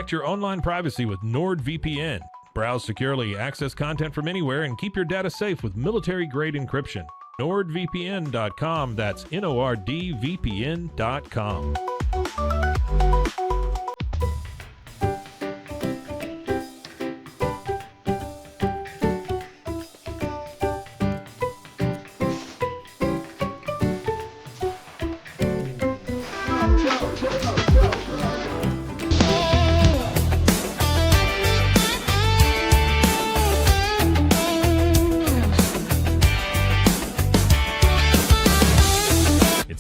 Protect your online privacy with NordVPN. Browse securely, access content from anywhere, and keep your data safe with military-grade encryption. NordVPN.com. That's NORDVPN.com.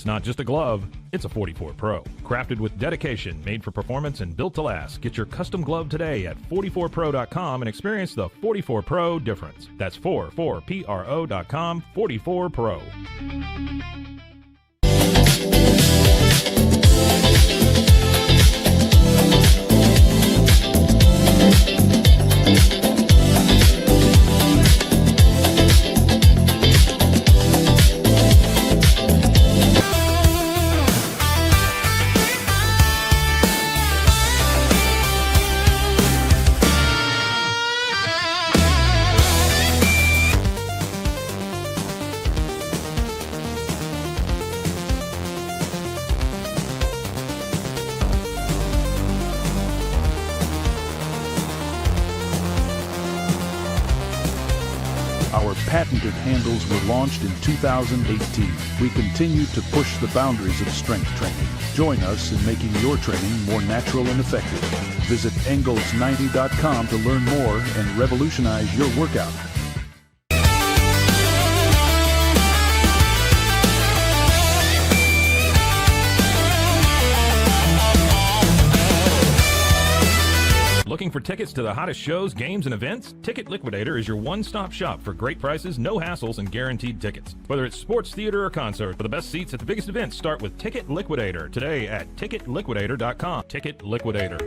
Not just a glove, it's a 44 Pro. Crafted with dedication, made for performance, and built to last. Get your custom glove today at 44pro.com and experience the 44 Pro difference. That's 44pro.com, 44 Pro. Patented handles were launched in 2018. We continue to push the boundaries of strength training. Join us in making your training more natural and effective. Visit Engels90.com to learn more and revolutionize your workout. Looking for tickets to the hottest shows, games, and events? Ticket Liquidator is your one-stop shop for great prices, no hassles, and guaranteed tickets. Whether it's sports, theater, or concert, for the best seats at the biggest events, start with Ticket Liquidator today at ticketliquidator.com. Ticket Liquidator.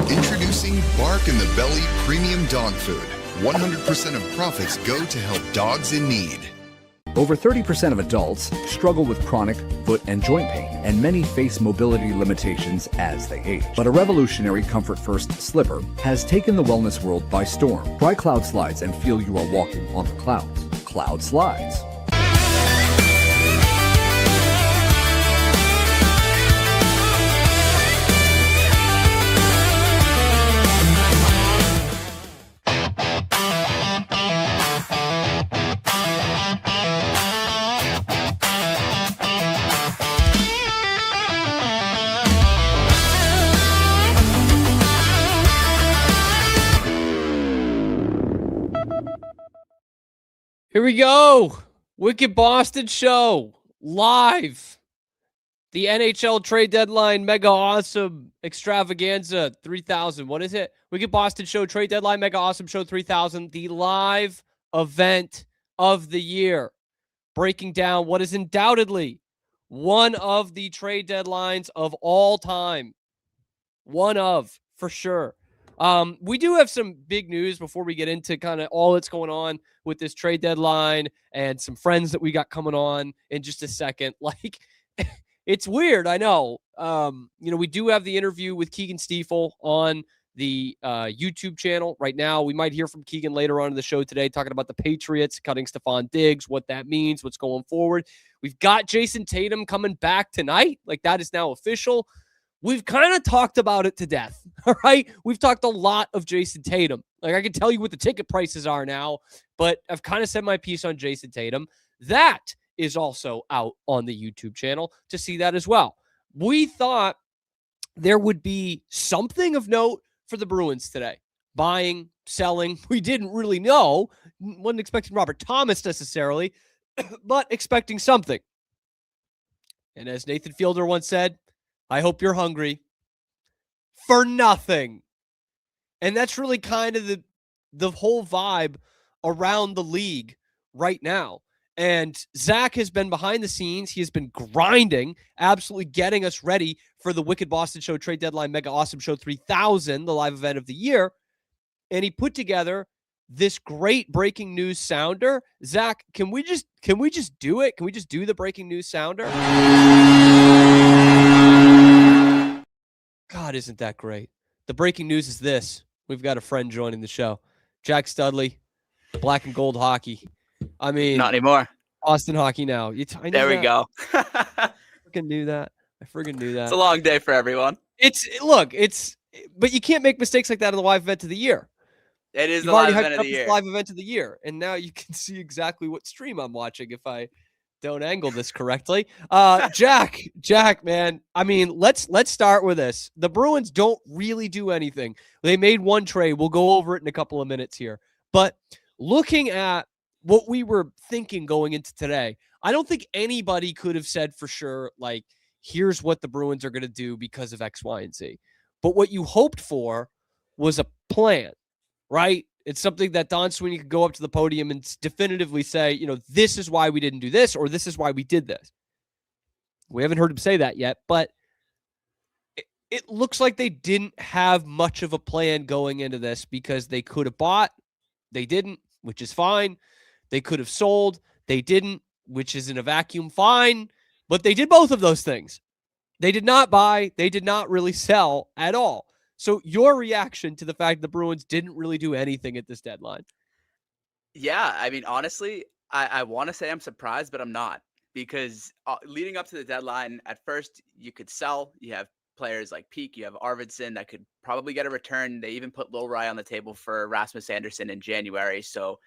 Introducing Bark in the Belly Premium Dog Food. 100% of profits go to help dogs in need. Over 30% of adults struggle with chronic foot and joint pain, and many face mobility limitations as they age. But a revolutionary Comfort First slipper has taken the wellness world by storm. Try Cloud Slides and feel you are walking on the clouds. Cloud Slides. Here we go. Wicked Boston Show live. The NHL Trade Deadline Mega Awesome Extravaganza 3000. What is it? Wicked Boston Show Trade Deadline Mega Awesome Show 3000. The live event of the year. Breaking down what is undoubtedly one of the trade deadlines of all time. One of, for sure. We do have some big news before we get into kind of all that's going on with this trade deadline and some friends that we got coming on in just a second. Like, it's weird, I know. We do have the interview with Keegan Stiefel on the YouTube channel right now. We might hear from Keegan later on in the show today talking about the Patriots cutting Stephon Diggs, what that means, what's going forward. We've got Jason Tatum coming back tonight. Like, that is now official. We've kind of talked about it to death, all right? We've talked a lot of Jason Tatum. Like, I can tell you what the ticket prices are now, but I've kind of said my piece on Jason Tatum. That is also out on the YouTube channel to see that as well. We thought there would be something of note for the Bruins today. Buying, selling. We didn't really know. Wasn't expecting Robert Thomas necessarily, but expecting something. And as Nathan Fielder once said, I hope you're hungry for nothing. And that's really kind of the whole vibe around the league right now. And Zach has been behind the scenes. He has been grinding, absolutely getting us ready for the Wicked Boston Show Trade Deadline Mega Awesome Show 3000, the live event of the year. And he put together this great breaking news sounder. Zach, can we just do it? Can we just do the breaking news sounder? God, isn't that great? The breaking news is this. We've got a friend joining the show. Jack Studley, Black and Gold Hockey. I mean, not anymore. Boston Hockey Now. There we go. I freaking knew that. It's a long day for everyone. But you can't make mistakes like that in the live event of the year. It is the live event of the year. Live event of the year, and now you can see exactly what stream I'm watching if I don't angle this correctly. Jack, man. I mean, let's start with this. The Bruins don't really do anything. They made one trade. We'll go over it in a couple of minutes here. But looking at what we were thinking going into today, I don't think anybody could have said for sure, like, here's what the Bruins are going to do because of X, Y, and Z. But what you hoped for was a plan, right? It's something that Don Sweeney could go up to the podium and definitively say, this is why we didn't do this, or this is why we did this. We haven't heard him say that yet, but it looks like they didn't have much of a plan going into this because they could have bought. They didn't, which is fine. They could have sold. They didn't, which is in a vacuum, fine. But they did both of those things. They did not buy. They did not really sell at all. So your reaction to the fact the Bruins didn't really do anything at this deadline? Yeah, I mean, honestly, I want to say I'm surprised, but I'm not. Because leading up to the deadline, at first, you could sell. You have players like Peak. You have Arvidsson that could probably get a return. They even put Lowry on the table for Rasmus Andersson in January. So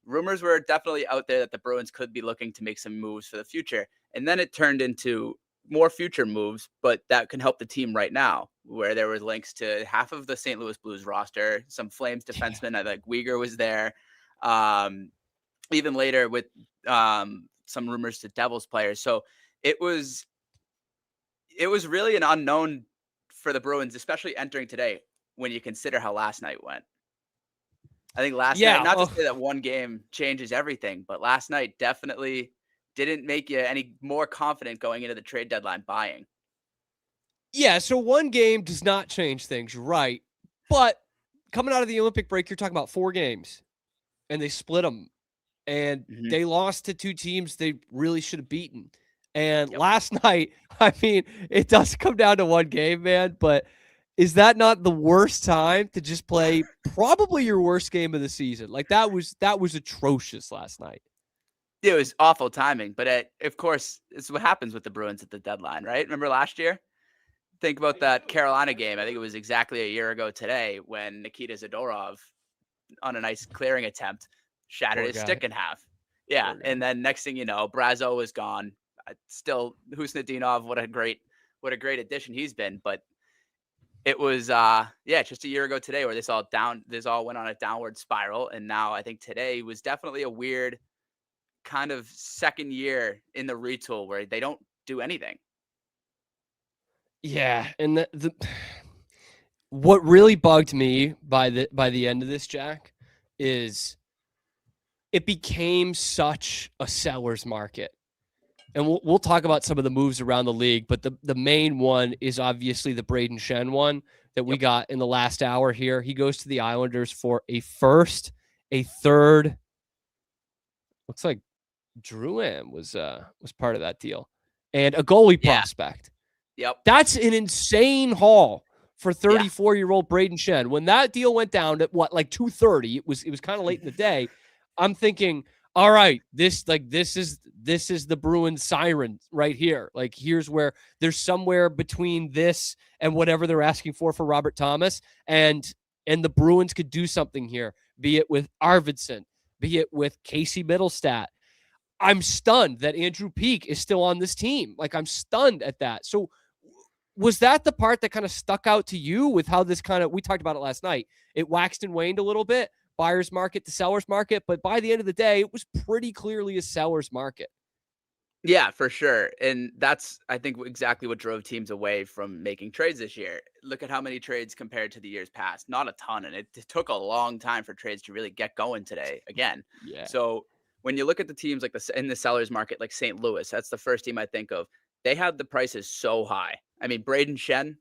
rumors were definitely out there that the Bruins could be looking to make some moves for the future. And then it turned into more future moves, but that can help the team right now, where there was links to half of the St. Louis Blues roster, some Flames defensemen. I think Uyghur was there. Even later with some rumors to Devils players. So it was really an unknown for the Bruins, especially entering today when you consider how last night went. I think last night, not to say that one game changes everything, but last night definitely didn't make you any more confident going into the trade deadline buying. Yeah, so one game does not change things, you're right. But coming out of the Olympic break, you're talking about 4 games, and they split them. And they lost to 2 teams they really should have beaten. And last night, I mean, it does come down to one game, man, but is that not the worst time to just play probably your worst game of the season? Like, that was atrocious last night. It was awful timing, but of course, it's what happens with the Bruins at the deadline, right? Remember last year? Think about that Carolina game. I think it was exactly a year ago today when Nikita Zadorov, on a nice clearing attempt, shattered his stick in half. Yeah, and then next thing you know, Brazeau was gone. Still, Husnudinov, what a great addition he's been. But it was just a year ago today where this all went on a downward spiral, and now I think today was definitely a weird kind of second year in the retool where they don't do anything. Yeah, and what really bugged me by the end of this, Jack, is it became such a seller's market. And we'll talk about some of the moves around the league, but the main one is obviously the Braden Shen one that we got in the last hour here. He goes to the Islanders for a first, a third. Looks like Drouin was part of that deal, and a goalie prospect. Yep. That's an insane haul for 34-year-old Braden Shen. When that deal went down at like 2:30, it was kind of late in the day. I'm thinking, all right, this is the Bruins siren right here. Like, here's where there's somewhere between this and whatever they're asking for Robert Thomas, and the Bruins could do something here, be it with Arvidsson, be it with Casey Middlestat. I'm stunned that Andrew Peeke is still on this team. Like, I'm stunned at that. So was that the part that kind of stuck out to you with how this kind of, we talked about it last night, it waxed and waned a little bit, buyer's market to seller's market, but by the end of the day, it was pretty clearly a seller's market. Yeah, for sure. And that's, I think, exactly what drove teams away from making trades this year. Look at how many trades compared to the years past. Not a ton. And it took a long time for trades to really get going today again. Yeah. So when you look at the teams like in the seller's market, like St. Louis, that's the first team I think of. They had the prices so high. I mean, Braden Shen,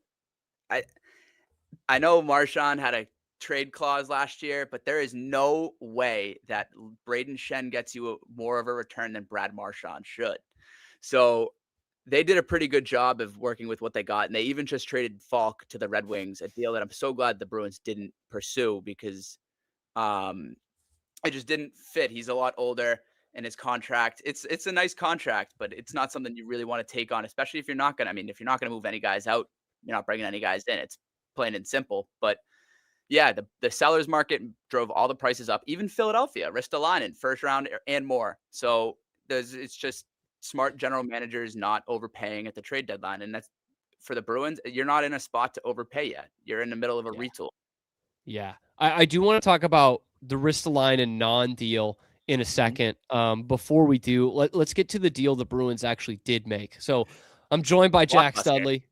I know Marchand had a trade clause last year, but there is no way that Braden Shen gets you more of a return than Brad Marchand should. So they did a pretty good job of working with what they got. And they even just traded Falk to the Red Wings, a deal that I'm so glad the Bruins didn't pursue because it just didn't fit. He's a lot older. And his contract, it's a nice contract, but it's not something you really want to take on, especially if you're not going to, if you're not going to move any guys out, you're not bringing any guys in. It's plain and simple. But yeah, the seller's market drove all the prices up. Even Philadelphia, Ristolainen, first round and more. So it's just smart general managers not overpaying at the trade deadline. And that's for the Bruins. You're not in a spot to overpay yet. You're in the middle of a retool. Yeah. I do want to talk about the Ristolainen non-deal in a second. Before we do, let's get to the deal the Bruins actually did make. So I'm joined by Jack Studley.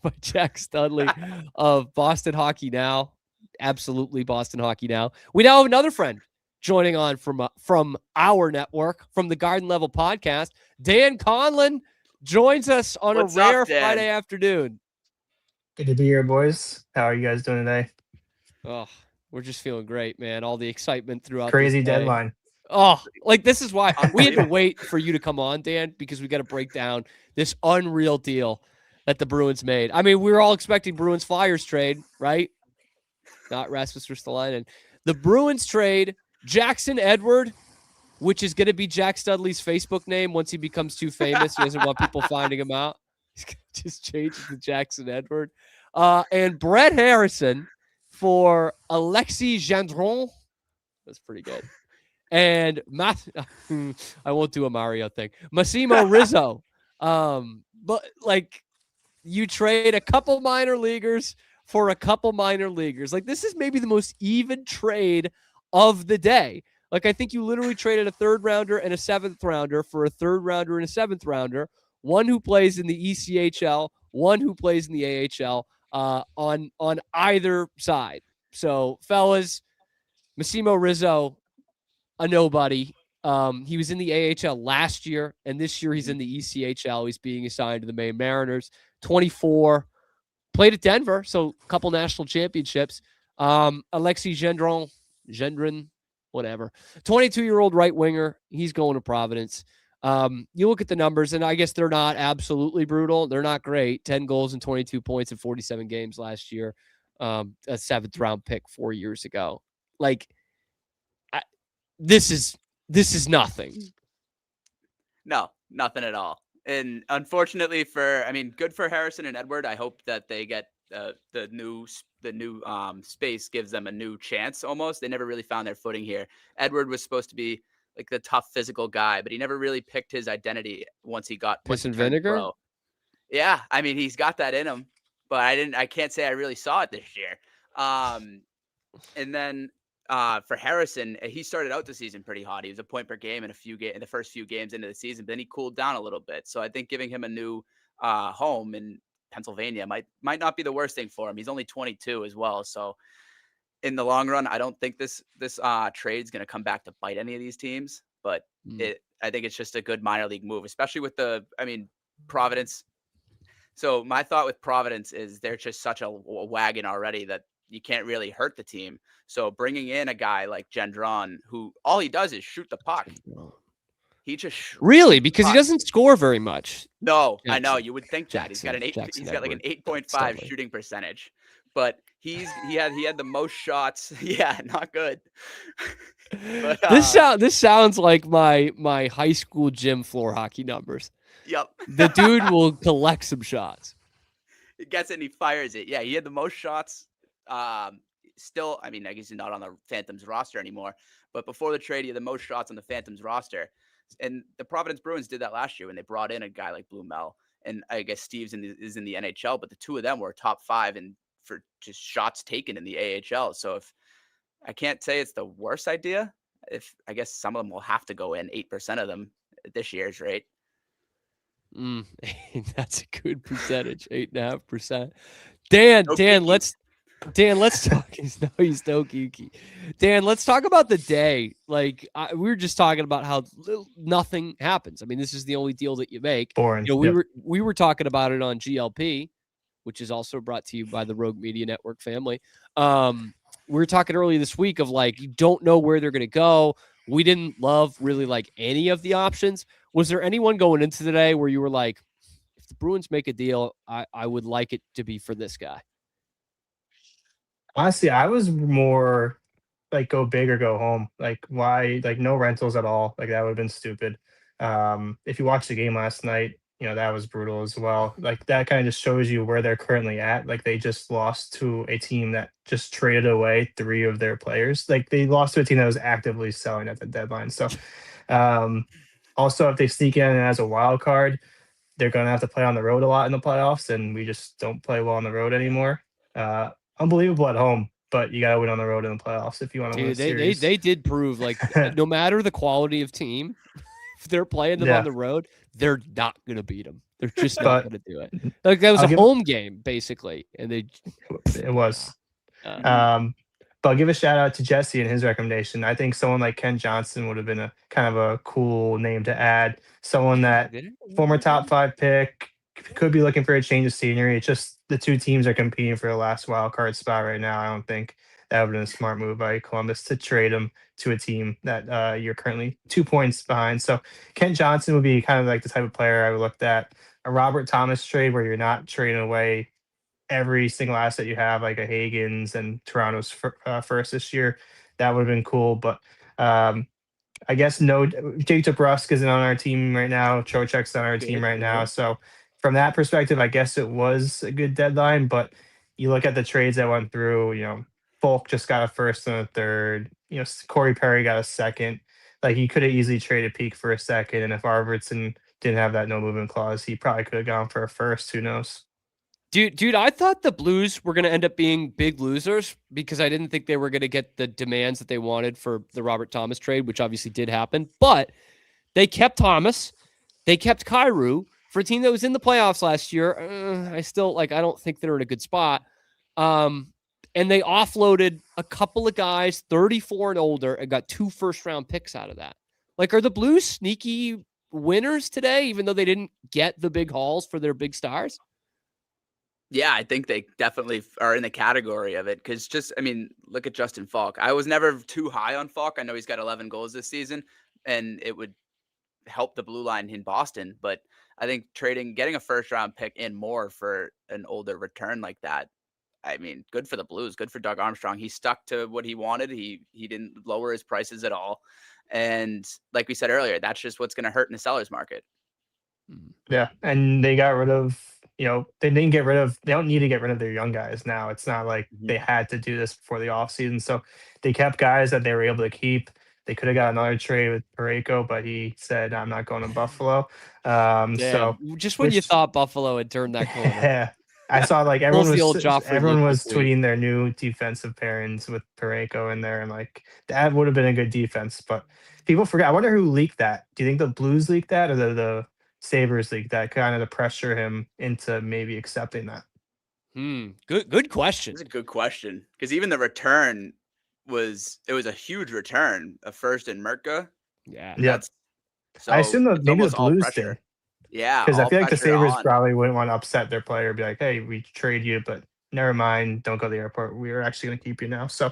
By Jack Studley of Boston Hockey Now. Absolutely Boston Hockey Now. We now have another friend joining on from our network, from the Garden Level podcast. Dan Conlon joins us on a rare Friday afternoon. Good to be here, boys. How are you guys doing today? Oh, we're just feeling great, man. All the excitement throughout crazy deadline. Oh, like this is why we had to wait for you to come on, Dan, because we got to break down this unreal deal that the Bruins made. I mean, we were all expecting Bruins Flyers trade, right? Not Rasmus Ristolainen. The Bruins trade Jackson Edward, which is going to be Jack Studley's Facebook name once he becomes too famous. He doesn't want people finding him out. He's going to just change it to Jackson Edward. And Brett Harrison for Alexis Gendron. That's pretty good. And I won't do a Mario thing. Massimo Rizzo. But like, you trade a couple minor leaguers for a couple minor leaguers. Like, this is maybe the most even trade of the day. Like, I think you literally traded a 3rd rounder and a 7th rounder for a 3rd rounder and a 7th rounder. One who plays in the ECHL, one who plays in the AHL, on either side. So, fellas, Massimo Rizzo, a nobody. He was in the AHL last year, and this year he's in the ECHL. He's being assigned to the Maine Mariners. 24, played at Denver, so a couple national championships. Alexis Gendron, whatever. 22-year-old right winger. He's going to Providence. You look at the numbers, and I guess they're not absolutely brutal. They're not great. 10 goals and 22 points in 47 games last year. A 7th round pick 4 years ago. Like, this is nothing. No, nothing at all. And unfortunately good for Harrison and Edward. I hope that they get the new space gives them a new chance almost. They never really found their footing here. Edward was supposed to be like the tough physical guy, but he never really picked his identity once he got piss and vinegar. Pro. Yeah, I mean, he's got that in him, but I can't say I really saw it this year. And then for Harrison, he started out the season pretty hot. He was a point per game in the first few games into the season, but then he cooled down a little bit. So I think giving him a new home in Pennsylvania might not be the worst thing for him. He's only 22 as well. So in the long run, I don't think this trade is going to come back to bite any of these teams, but I think it's just a good minor league move, especially with Providence. So my thought with Providence is they're just such a wagon already that you can't really hurt the team. So bringing in a guy like Gendron, who all he does is shoot the puck. He just really, because he doesn't score very much. No, Jackson. I know you would think that Jackson, he's got an 8. Jackson He's got like an Edward. 8.5 Studley. shooting percentage, but he had the most shots. Yeah, not good. But, This sounds like my high school gym floor hockey numbers. Yep. The dude will collect some shots. He gets it and he fires it. Yeah, he had the most shots. Still, I mean, I guess he's not on the Phantoms roster anymore, but before the trade, he had the most shots on the Phantoms roster. And the Providence Bruins did that last year when they brought in a guy like Blumel, and I guess Steve's is in the NHL, but the two of them were top 5 and for just shots taken in the AHL. So if I can't say it's the worst idea, if I guess some of them will have to go in 8% of them at this year's rate. That's a good percentage, 8.5%. Dan, let's talk. He's no geeky. Dan, let's talk about the day. Like we were just talking about how nothing happens. I mean, this is the only deal that you make. Boring. We were talking about it on GLP, which is also brought to you by the Rogue Media Network family. We were talking earlier this week of like you don't know where they're going to go. We didn't love really like any of the options. Was there anyone going into today where you were like, if the Bruins make a deal, I would like it to be for this guy? Honestly, I was more like go big or go home. Like why? Like no rentals at all. Like that would have been stupid. If you watched the game last night, that was brutal as well. Like that kind of just shows you where they're currently at. Like they just lost to a team that just traded away 3 of their players. Like they lost to a team that was actively selling at the deadline. So also if they sneak in as a wild card, they're going to have to play on the road a lot in the playoffs, and we just don't play well on the road anymore. Unbelievable at home, but you got to win on the road in the playoffs if you want to win a series. They did prove like no matter the quality of team, if they're playing them on the road, they're not going to beat them. They're just not going to do it. Like that was a home game basically, and it was. But I'll give a shout out to Jesse and his recommendation. I think someone like Ken Johnson would have been a kind of a cool name to add. Someone that former top 5 pick, could be looking for a change of scenery. It's just the two teams are competing for the last wild card spot right now. I don't think that would have been a smart move by Columbus to trade him to a team that you're currently 2 points behind. So Kent Johnson would be kind of like the type of player I would look at. A Robert Thomas trade where you're not trading away every single asset you have, like a Hagen's and Toronto's first this year. That would have been cool. But I guess no, Jacob Rusk isn't on our team right now. Trocheck's on our team right now. So from that perspective, I guess it was a good deadline. But you look at the trades that went through, Folk just got a first and a third. Corey Perry got a second. Like he could have easily traded Peak for a second. And if Arvidsson didn't have that no movement clause, he probably could have gone for a first. Who knows? Dude, I thought the Blues were going to end up being big losers because I didn't think they were going to get the demands that they wanted for the Robert Thomas trade, which obviously did happen. But they kept Thomas. They kept Kyrou for a team that was in the playoffs last year. I don't think they're in a good spot. And they offloaded a couple of guys, 34 and older, and got 2 first-round picks out of that. Like, are the Blues sneaky winners today, even though they didn't get the big hauls for their big stars? Yeah, I think they definitely are in the category of it because look at Justin Falk. I was never too high on Falk. I know he's got 11 goals this season, and it would help the blue line in Boston. But I think getting a first-round pick in more for an older return like that, good for the Blues, good for Doug Armstrong. He stuck to what he wanted. He didn't lower his prices at all. And like we said earlier, that's just what's going to hurt in the seller's market. Yeah, and they got rid of, they don't need to get rid of their young guys now. It's not like they had to do this before the offseason. So they kept guys that they were able to keep. They could have got another trade with Parayko, but he said, I'm not going to Buffalo. So just when you thought Buffalo had turned that corner. Yeah. I saw like everyone was tweet. tweeting their new defensive pairings with Parayko in there, and like that would have been a good defense. But people forget. I wonder who leaked that. Do you think the Blues leaked that or the Sabres leaked that, kind of to pressure him into maybe accepting that? Good question. It's a good question because even the return was a huge return, a first in Merca. Yeah. So I assume that maybe the Blues did. Yeah, because I feel like the Sabres probably wouldn't want to upset their player, be like, hey, we trade you, but never mind, don't go to the airport. We're actually going to keep you now. So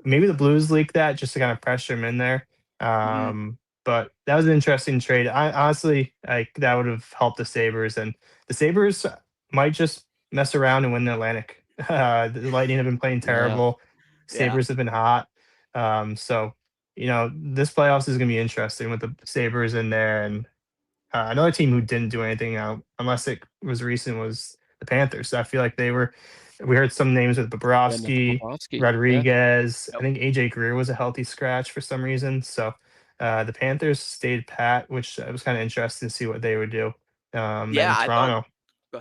maybe the Blues leaked that just to kind of pressure him in there. But but that was an interesting trade. I honestly, like, that would have helped the Sabres, and the Sabres might just mess around and win the Atlantic. The Lightning have been playing terrible. Yeah. Sabres have been hot. So this playoffs is going to be interesting with the Sabres in there, and another team who didn't do anything unless it was recent was the Panthers. So I feel like we heard some names with Bobrovsky, Rodriguez. Yep. I think AJ Greer was a healthy scratch for some reason. So the Panthers stayed pat, which was kind of interesting to see what they would do. And Toronto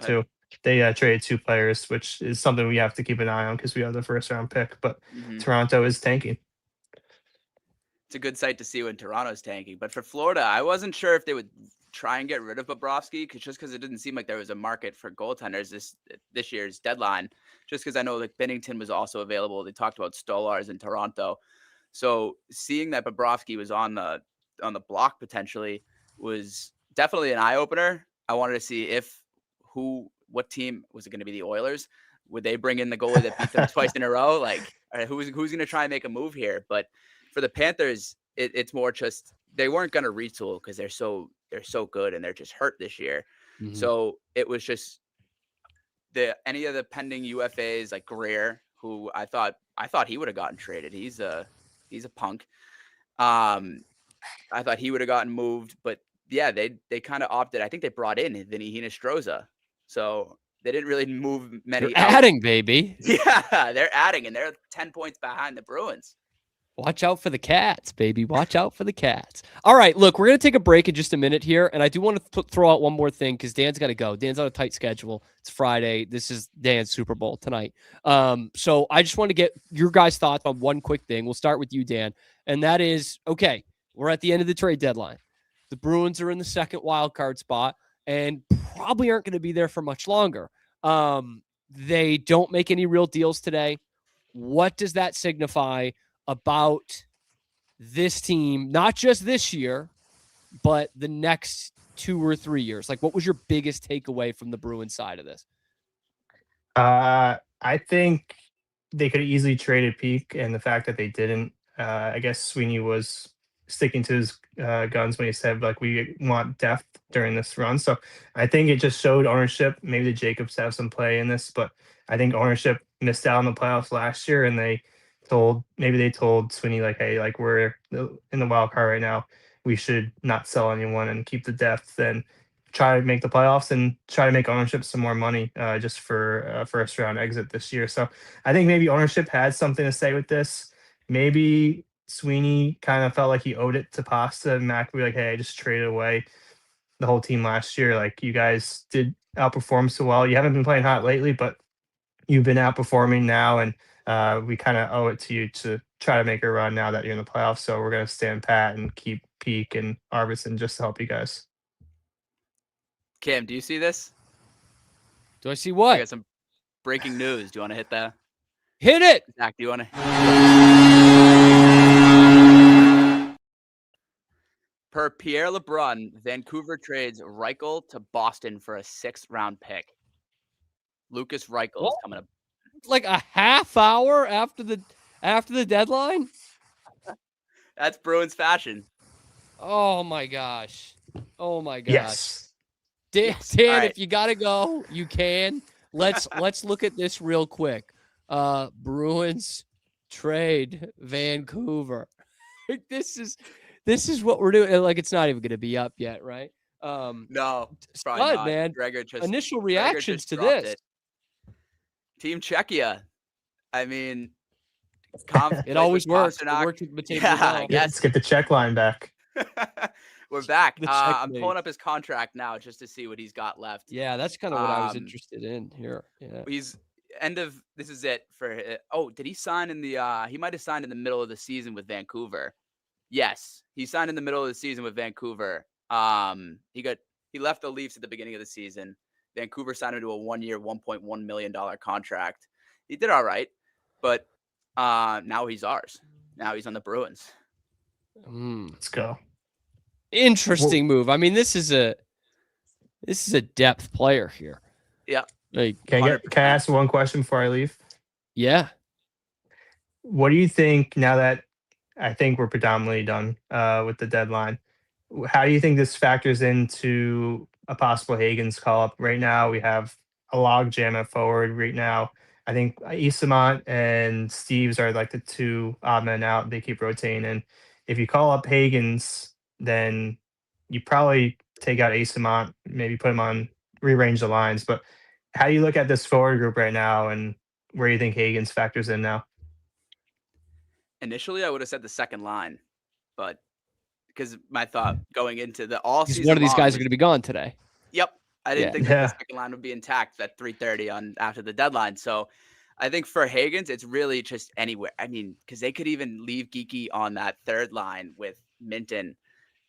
too. They traded 2 players, which is something we have to keep an eye on because we have the first round pick. But Toronto is tanking. It's a good sight to see when Toronto's tanking. But for Florida, I wasn't sure if they would try and get rid of Bobrovsky because it didn't seem like there was a market for goaltenders this year's deadline. Just because I know like Binnington was also available. They talked about Stolars in Toronto. So seeing that Bobrovsky was on the block potentially was definitely an eye opener. I wanted to see what team was it going to be? The Oilers? Would they bring in the goalie that beat them twice in a row? Like, who's going to try and make a move here? But for the Panthers, it's more just they weren't going to retool because they're so good and they're just hurt this year. So it was just any of the pending UFAs like Greer, who I thought he would have gotten traded. He's a punk. I thought he would have gotten moved, but yeah, they kind of opted. I think they brought in Vinny Hinostroza, so they didn't really move many. They're adding, baby. Yeah, they're adding, and they're 10 points behind the Bruins. Watch out for the Cats, baby. Watch out for the Cats. All right, look, we're going to take a break in just a minute here, and I do want to throw out one more thing because Dan's got to go. Dan's on a tight schedule. It's Friday. This is Dan's Super Bowl tonight. So I just want to get your guys' thoughts on one quick thing. We'll start with you, Dan, and that is, okay, we're at the end of the trade deadline. The Bruins are in the second wild card spot and probably aren't going to be there for much longer. They don't make any real deals today. What does that signify about this team, not just this year, but the next 2 or 3 years? Like, what was your biggest takeaway from the Bruins side of this? I think they could have easily traded Peak, and the fact that they didn't, I guess Sweeney was sticking to his guns when he said, like, we want depth during this run. So I think it just showed ownership. Maybe the Jacobs have some play in this, but I think ownership missed out on the playoffs last year, and they told Sweeney, like, hey, like, we're in the wild card right now. We should not sell anyone and keep the depth and try to make the playoffs and try to make ownership some more money just for a first round exit this year. So I think maybe ownership had something to say with this. Maybe Sweeney kind of felt like he owed it to Pasta and Mac. Be like, hey, I just traded away the whole team last year. Like, you guys did outperform so well. You haven't been playing hot lately, but you've been outperforming now, and we kind of owe it to you to try to make a run now that you're in the playoffs. So we're going to stand pat and keep Peak and Arvidsson just to help you guys. Cam, do you see this? Do I see what? I got some breaking news. Do you want to hit that? Hit it! Zach, do you want to? Per Pierre LeBrun, Vancouver trades Reichel to Boston for a 6th round pick. Lucas Reichel is coming up. Like a half hour after the deadline? That's Bruins fashion. Oh my gosh. Oh my gosh. Yes. Dan, right. If you gotta go, you can. Let's look at this real quick. Bruins trade Vancouver. This is what we're doing. Like, it's not even gonna be up yet, right? No, probably not. Man. Gregor Initial reactions to dropped this. it. Team Czechia. I mean, it always works. It worked with Matej Yeah, Let's get the check line back. We're back. I'm pulling up his contract now just to see what he's got left. Yeah, that's kind of what I was interested in here. Yeah. This is it for. Did he sign in the? He might have signed in the middle of the season with Vancouver. Yes, he signed in the middle of the season with Vancouver. He left the Leafs at the beginning of the season. Vancouver signed him to a 1-year, $1.1 million contract. He did all right, but now he's ours. Now he's on the Bruins. Let's go. Interesting move. I mean, this is a depth player here. Yeah. Like, can I ask one question before I leave? Yeah. What do you think now that I think we're predominantly done with the deadline? How do you think this factors into a possible Higgins call up? Right now, we have a log jam at forward right now. I think Isamont and Steves are like the two odd men out. They keep rotating. And if you call up Higgins, then you probably take out Isamont, maybe put him on, rearrange the lines. But how do you look at this forward group right now, and where do you think Higgins factors in now? Initially, I would have said the second line, but because my thought going into the all Because season one of these long guys are was, going to be gone today. yep, I didn't Yeah. think that the Yeah. second line would be intact at 3:30 on after the deadline. So I think for Higgins, it's really just anywhere. I mean, because they could even leave Geeky on that third line with Minton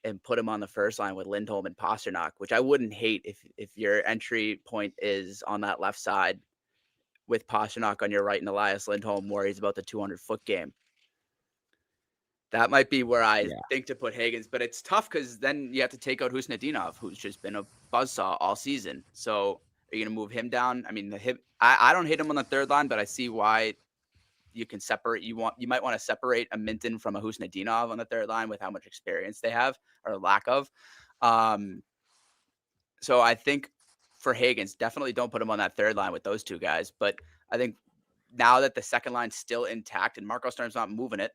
and put him on the first line with Lindholm and Pasternak, which I wouldn't hate if your entry point is on that left side with Pasternak on your right and Elias Lindholm worries about the 200-foot game. That might be where I think to put Higgins, but it's tough because then you have to take out Husnudinov, who's just been a buzzsaw all season. So are you going to move him down? I mean, I don't hate him on the third line, but I see why you can separate. You might want to separate a Minton from a Husnudinov on the third line with how much experience they have or lack of. So I think for Higgins, definitely don't put him on that third line with those two guys. But I think now that the second line's still intact and Marco Sturm's not moving it,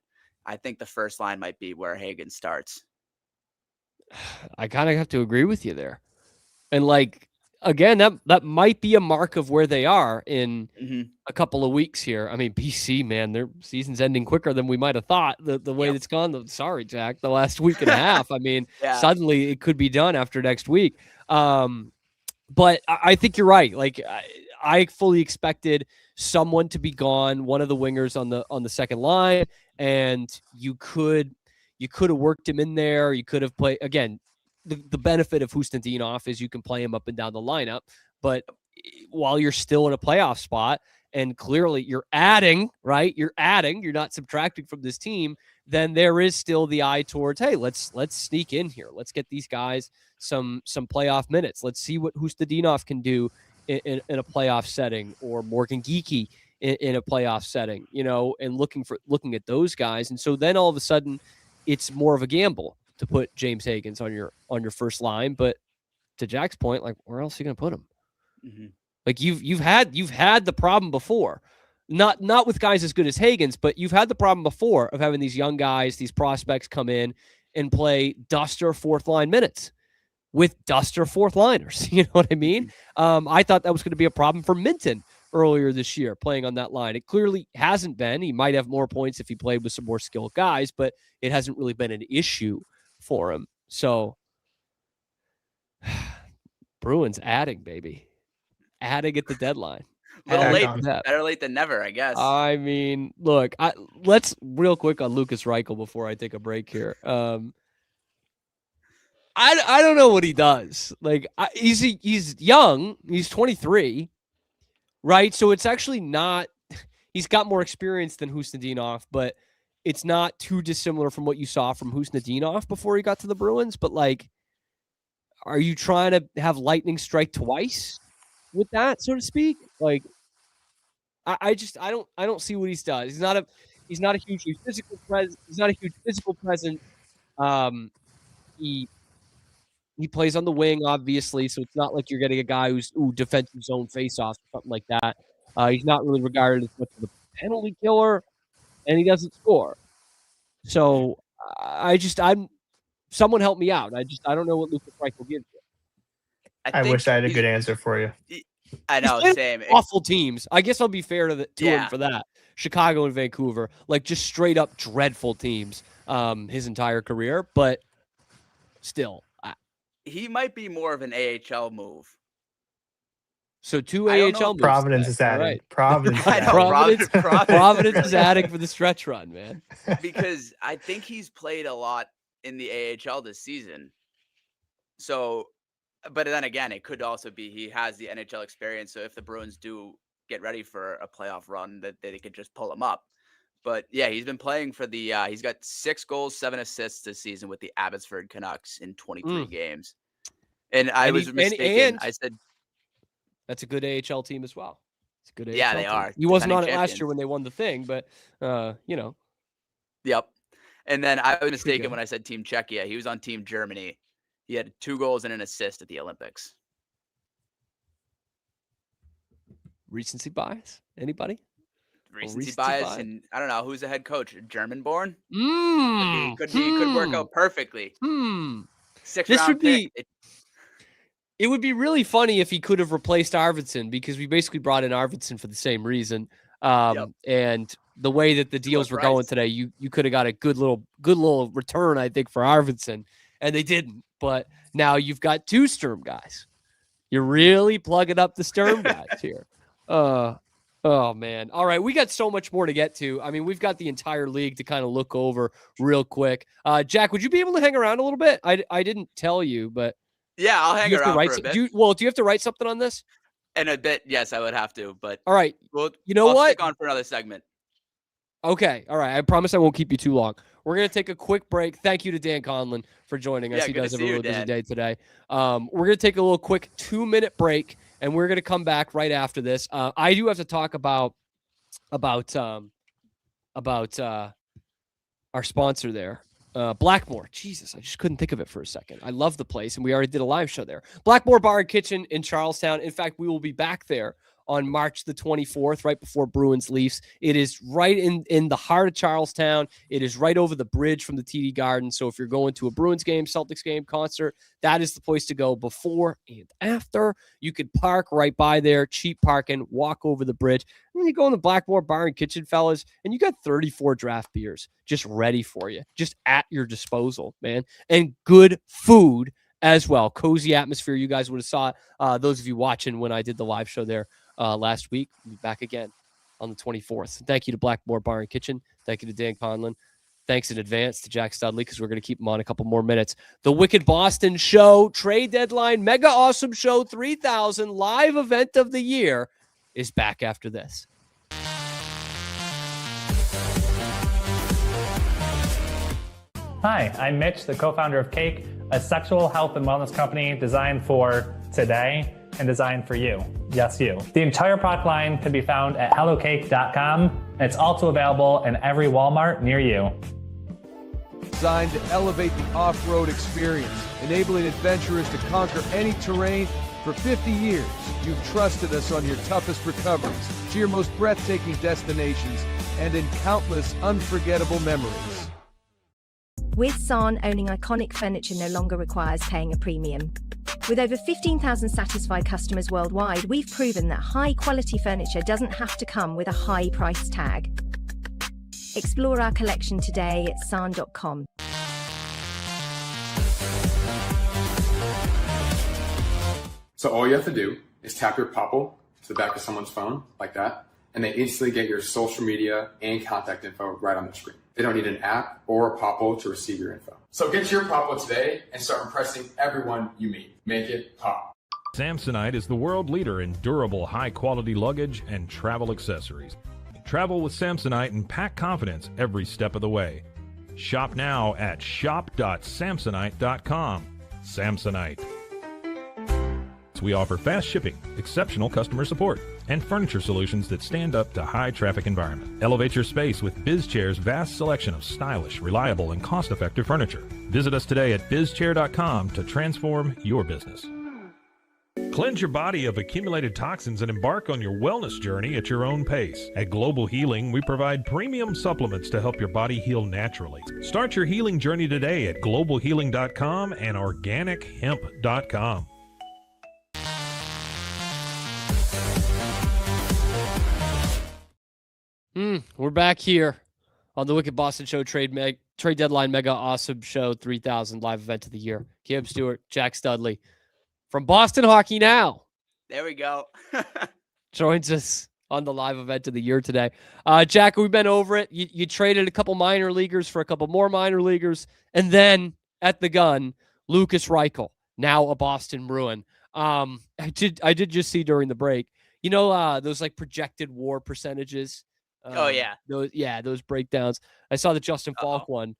I think the first line might be where Higgins starts. I kind of have to agree with you there. And like, again, that might be a mark of where they are in a couple of weeks here. I mean, BC, man, their season's ending quicker than we might have thought. The way it's gone, sorry, Jack, the last week and a half. I mean, suddenly it could be done after next week. But I think you're right. Like, I fully expected someone to be gone, one of the wingers on the second line, and you could have worked him in there. You could have played again. The benefit of Husnudinov is you can play him up and down the lineup, but while you're still in a playoff spot and clearly you're adding, right? You're not subtracting from this team, then there is still the eye towards, hey, let's sneak in here. Let's get these guys some playoff minutes. Let's see what Husnudinov can do in a playoff setting, or Morgan Geeky in a playoff setting, and looking at those guys. And so then all of a sudden it's more of a gamble to put James Higgins on your first line. But to Jack's point, like, where else are you going to put him? Mm-hmm. Like you've had the problem before, not with guys as good as Higgins, but you've had the problem before of having these young guys, these prospects come in and play duster fourth line minutes with duster fourth liners. You know what I mean? I thought that was going to be a problem for Minton earlier this year playing on that line. It clearly hasn't been. He might have more points if he played with some more skilled guys, but it hasn't really been an issue for him. So Bruins adding, baby. Adding at the deadline. Little late, better late than never, I guess. I mean, look, let's real quick on Lucas Reichel before I take a break here. I don't know what he does. Like, he's young. He's 23, right? So it's actually not. He's got more experience than Husnudinov, but it's not too dissimilar from what you saw from Husnudinov before he got to the Bruins. But like, are you trying to have lightning strike twice with that, so to speak? Like, I don't see what he does. He's not a hugely physical presence. He's not a huge physical presence. He plays on the wing, obviously, so it's not like you're getting a guy who's defensive zone faceoffs or something like that. He's not really regarded as much of a penalty killer, and he doesn't score. So someone help me out. I don't know what Lucas Reichel gives you. I wish I had a good answer for you. I know, same. Awful teams. I guess I'll be fair to him for that. Chicago and Vancouver, like just straight up dreadful teams his entire career, but still. He might be more of an AHL move. So two AHL moves. Providence is adding. Right. Providence. Providence is adding for the stretch run, man. Because I think he's played a lot in the AHL this season. So, but then again, it could also be he has the NHL experience. So if the Bruins do get ready for a playoff run, that they could just pull him up. But yeah, he's been playing for the. He's got 6 goals, 7 assists this season with the Abbotsford Canucks in 23 games. And I was mistaken. I said that's a good AHL team as well. It's a good AHL they team. are. He wasn't on it last year when they won the thing, but you know. Yep. And then I was mistaken when I said Team Czechia. He was on Team Germany. He had 2 goals and an assist at the Olympics. Recency bias? Anybody? Recency bias, and I don't know who's the head coach. German born? Could work out perfectly. 6th-round pick. It would be really funny if he could have replaced Arvidsson, because we basically brought in Arvidsson for the same reason. And the way that the deals were going today, you could have got a good little return, I think, for Arvidsson, and they didn't. But now you've got 2 Sturm guys. You're really plugging up the Sturm guys here. Oh, man. All right. We got so much more to get to. I mean, we've got the entire league to kind of look over real quick. Jack, would you be able to hang around a little bit? I didn't tell you, but. Yeah, I'll hang around for a bit. Do you have to write something on this? In a bit, yes, I would have to. But all right. I'll what? Stick on for another segment. Okay. All right. I promise I won't keep you too long. We're going to take a quick break. Thank you to Dan Conlon for joining us. He does have a really busy day today. We're going to take a little quick 2-minute break, and we're going to come back right after this. I do have to talk about our sponsor there, Blackmore. Jesus, I just couldn't think of it for a second. I love the place, and we already did a live show there. Blackmore Bar and Kitchen in Charlestown. In fact, we will be back there on March the 24th, right before Bruins Leafs. It is right in the heart of Charlestown. It is right over the bridge from the TD Garden. So if you're going to a Bruins game, Celtics game, concert, that is the place to go before and after. You could park right by there, cheap parking, walk over the bridge. And then you go in the Blackmore Bar and Kitchen, fellas, and you got 34 draft beers just ready for you, just at your disposal, man. And good food as well. Cozy atmosphere. You guys would have saw it. Those of you watching when I did the live show there last week. We'll be back again on the 24th. Thank you to Blackmore Bar and Kitchen. Thank you to Dan Conlon. Thanks in advance to Jack Studley, because we're going to keep him on a couple more minutes. The Wicked Boston Show, Trade Deadline, Mega Awesome Show 3000, live event of the year, is back after this. Hi, I'm Mitch, the co-founder of Cake, a sexual health and wellness company designed for today and designed for you. Yes, you. The entire product line can be found at hellocake.com, and it's also available in every Walmart near you. Designed to elevate the off-road experience, enabling adventurers to conquer any terrain. For 50 years, you've trusted us on your toughest recoveries, to your most breathtaking destinations, and in countless unforgettable memories. With San, owning iconic furniture no longer requires paying a premium. With over 15,000 satisfied customers worldwide, we've proven that high-quality furniture doesn't have to come with a high price tag. Explore our collection today at san.com. So all you have to do is tap your Popple to the back of someone's phone, like that, and they instantly get your social media and contact info right on the screen. They don't need an app or a Popple to receive your info. So get your Popple today and start impressing everyone you meet. Make it pop. Samsonite is the world leader in durable, high-quality luggage and travel accessories. Travel with Samsonite and pack confidence every step of the way. Shop now at shop.samsonite.com. Samsonite. We offer fast shipping, exceptional customer support, and furniture solutions that stand up to high-traffic environment. Elevate your space with BizChair's vast selection of stylish, reliable, and cost-effective furniture. Visit us today at bizchair.com to transform your business. Cleanse your body of accumulated toxins and embark on your wellness journey at your own pace. At Global Healing, we provide premium supplements to help your body heal naturally. Start your healing journey today at globalhealing.com and organichemp.com. We're back here on the Wicked Boston Show Trade Deadline Mega Awesome Show 3000 live event of the year. Cam Stuart, Jack Studley from Boston Hockey Now. There we go. Joins us on the live event of the year today. Jack, we've been over it. You traded a couple minor leaguers for a couple more minor leaguers. And then at the gun, Lukas Reichel, now a Boston Bruin. I did just see during the break, those like projected WAR percentages. Those breakdowns. I saw the Justin Falk one.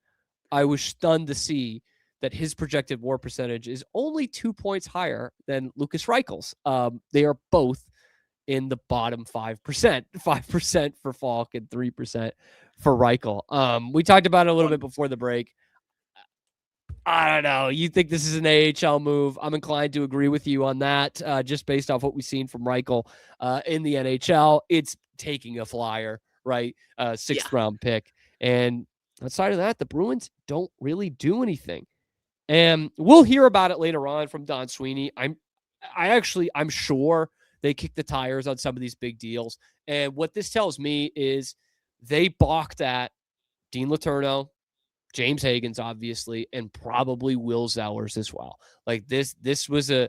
I was stunned to see that his projected WAR percentage is only 2 points higher than Lukas Reichel's. They are both in the bottom 5%. 5% for Falk and 3% for Reichel. We talked about it a little bit before the break. I don't know. You think this is an AHL move? I'm inclined to agree with you on that, just based off what we've seen from Reichel in the NHL. It's taking a flyer, right? Sixth round pick. And outside of that, the Bruins don't really do anything. And we'll hear about it later on from Don Sweeney. I'm sure they kick the tires on some of these big deals. And what this tells me is they balked at Dean Letourneau, James Hagens, obviously, and probably Will Zellers as well. Like this was a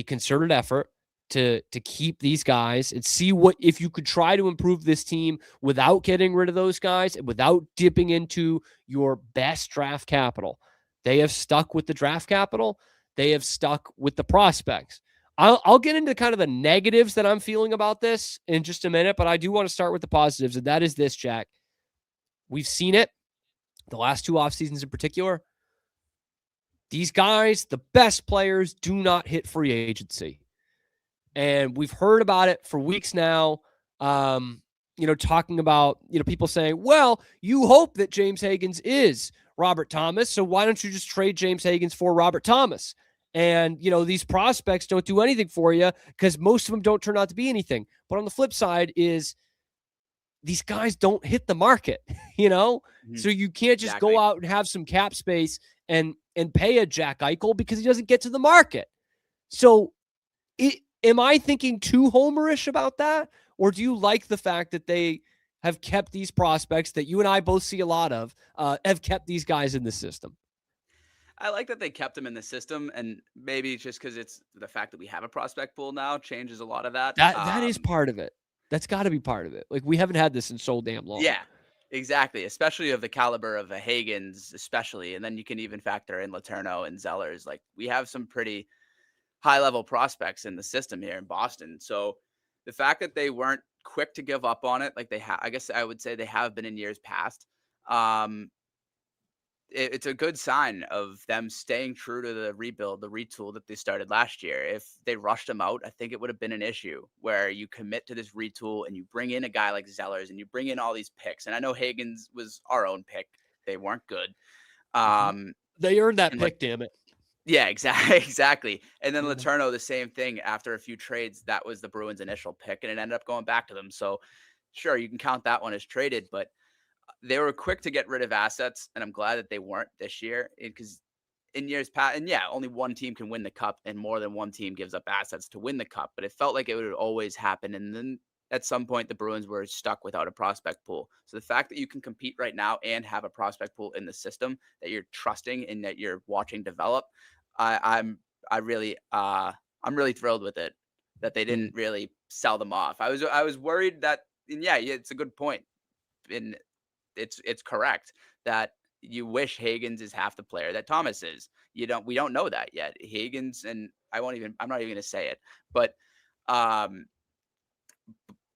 concerted effort to keep these guys and see what if you could try to improve this team without getting rid of those guys and without dipping into your best draft capital. They have stuck with the draft capital. They have stuck with the prospects. I'll get into kind of the negatives that I'm feeling about this in just a minute, but I do want to start with the positives, and that is this, Jack. We've seen it the last 2 off seasons in particular. These guys, the best players, do not hit free agency. And we've heard about it for weeks now, talking about, people saying, well, you hope that James Hagens is Robert Thomas, so why don't you just trade James Hagens for Robert Thomas? And, these prospects don't do anything for you because most of them don't turn out to be anything. But on the flip side is these guys don't hit the market, So you can't just go out and have some cap space and pay a Jack Eichel because he doesn't get to the market. So am I thinking too homerish about that? Or do you like the fact that they have kept these prospects that you and I both see a lot of, have kept these guys in the system? I like that they kept them in the system, and maybe just because it's the fact that we have a prospect pool now changes a lot of that. That is part of it. That's got to be part of it. Like, we haven't had this in so damn long. Yeah, exactly. Especially of the caliber of a Hagens, especially. And then you can even factor in Letourneau and Zellers. Like, we have some pretty high-level prospects in the system here in Boston. So the fact that they weren't quick to give up on it, like I guess I would say they have been in years past, it's a good sign of them staying true to the rebuild, the retool that they started last year. If they rushed them out, I think it would have been an issue where you commit to this retool and you bring in a guy like Zellers and you bring in all these picks. And I know Hagens was our own pick. They weren't good. They earned that pick, damn it. Yeah, exactly. And then Letourneau, the same thing. After a few trades, that was the Bruins' initial pick, and it ended up going back to them. So sure, you can count that one as traded, but they were quick to get rid of assets, and I'm glad that they weren't this year because in years past, and yeah, only one team can win the cup, and more than one team gives up assets to win the cup. But it felt like it would always happen, and then at some point, the Bruins were stuck without a prospect pool. So the fact that you can compete right now and have a prospect pool in the system that you're trusting and that you're watching develop, I'm really thrilled with it that they didn't really sell them off. I was worried that, and yeah, it's a good point, and it's correct that you wish Hagens is half the player that Thomas is. We don't know that yet. Hagens, and I'm not even going to say it, but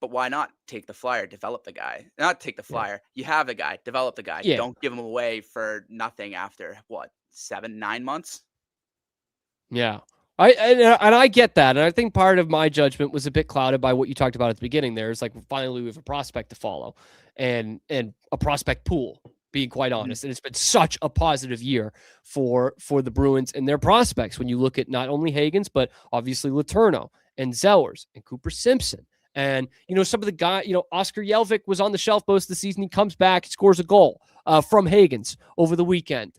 why not take the flyer, develop the guy? Not take the flyer. You have the guy, develop the guy. Yeah. Don't give him away for nothing after 7-9 months. Yeah. I get that. And I think part of my judgment was a bit clouded by what you talked about at the beginning there. It's like, finally we have a prospect to follow and a prospect pool, being quite honest. And it's been such a positive year for the Bruins and their prospects. When you look at not only Hagens, but obviously Letourneau and Zellers and Cooper Simpson. And, some of the guys, Oscar Jelvik was on the shelf most of the season. He comes back, scores a goal from Hagens over the weekend.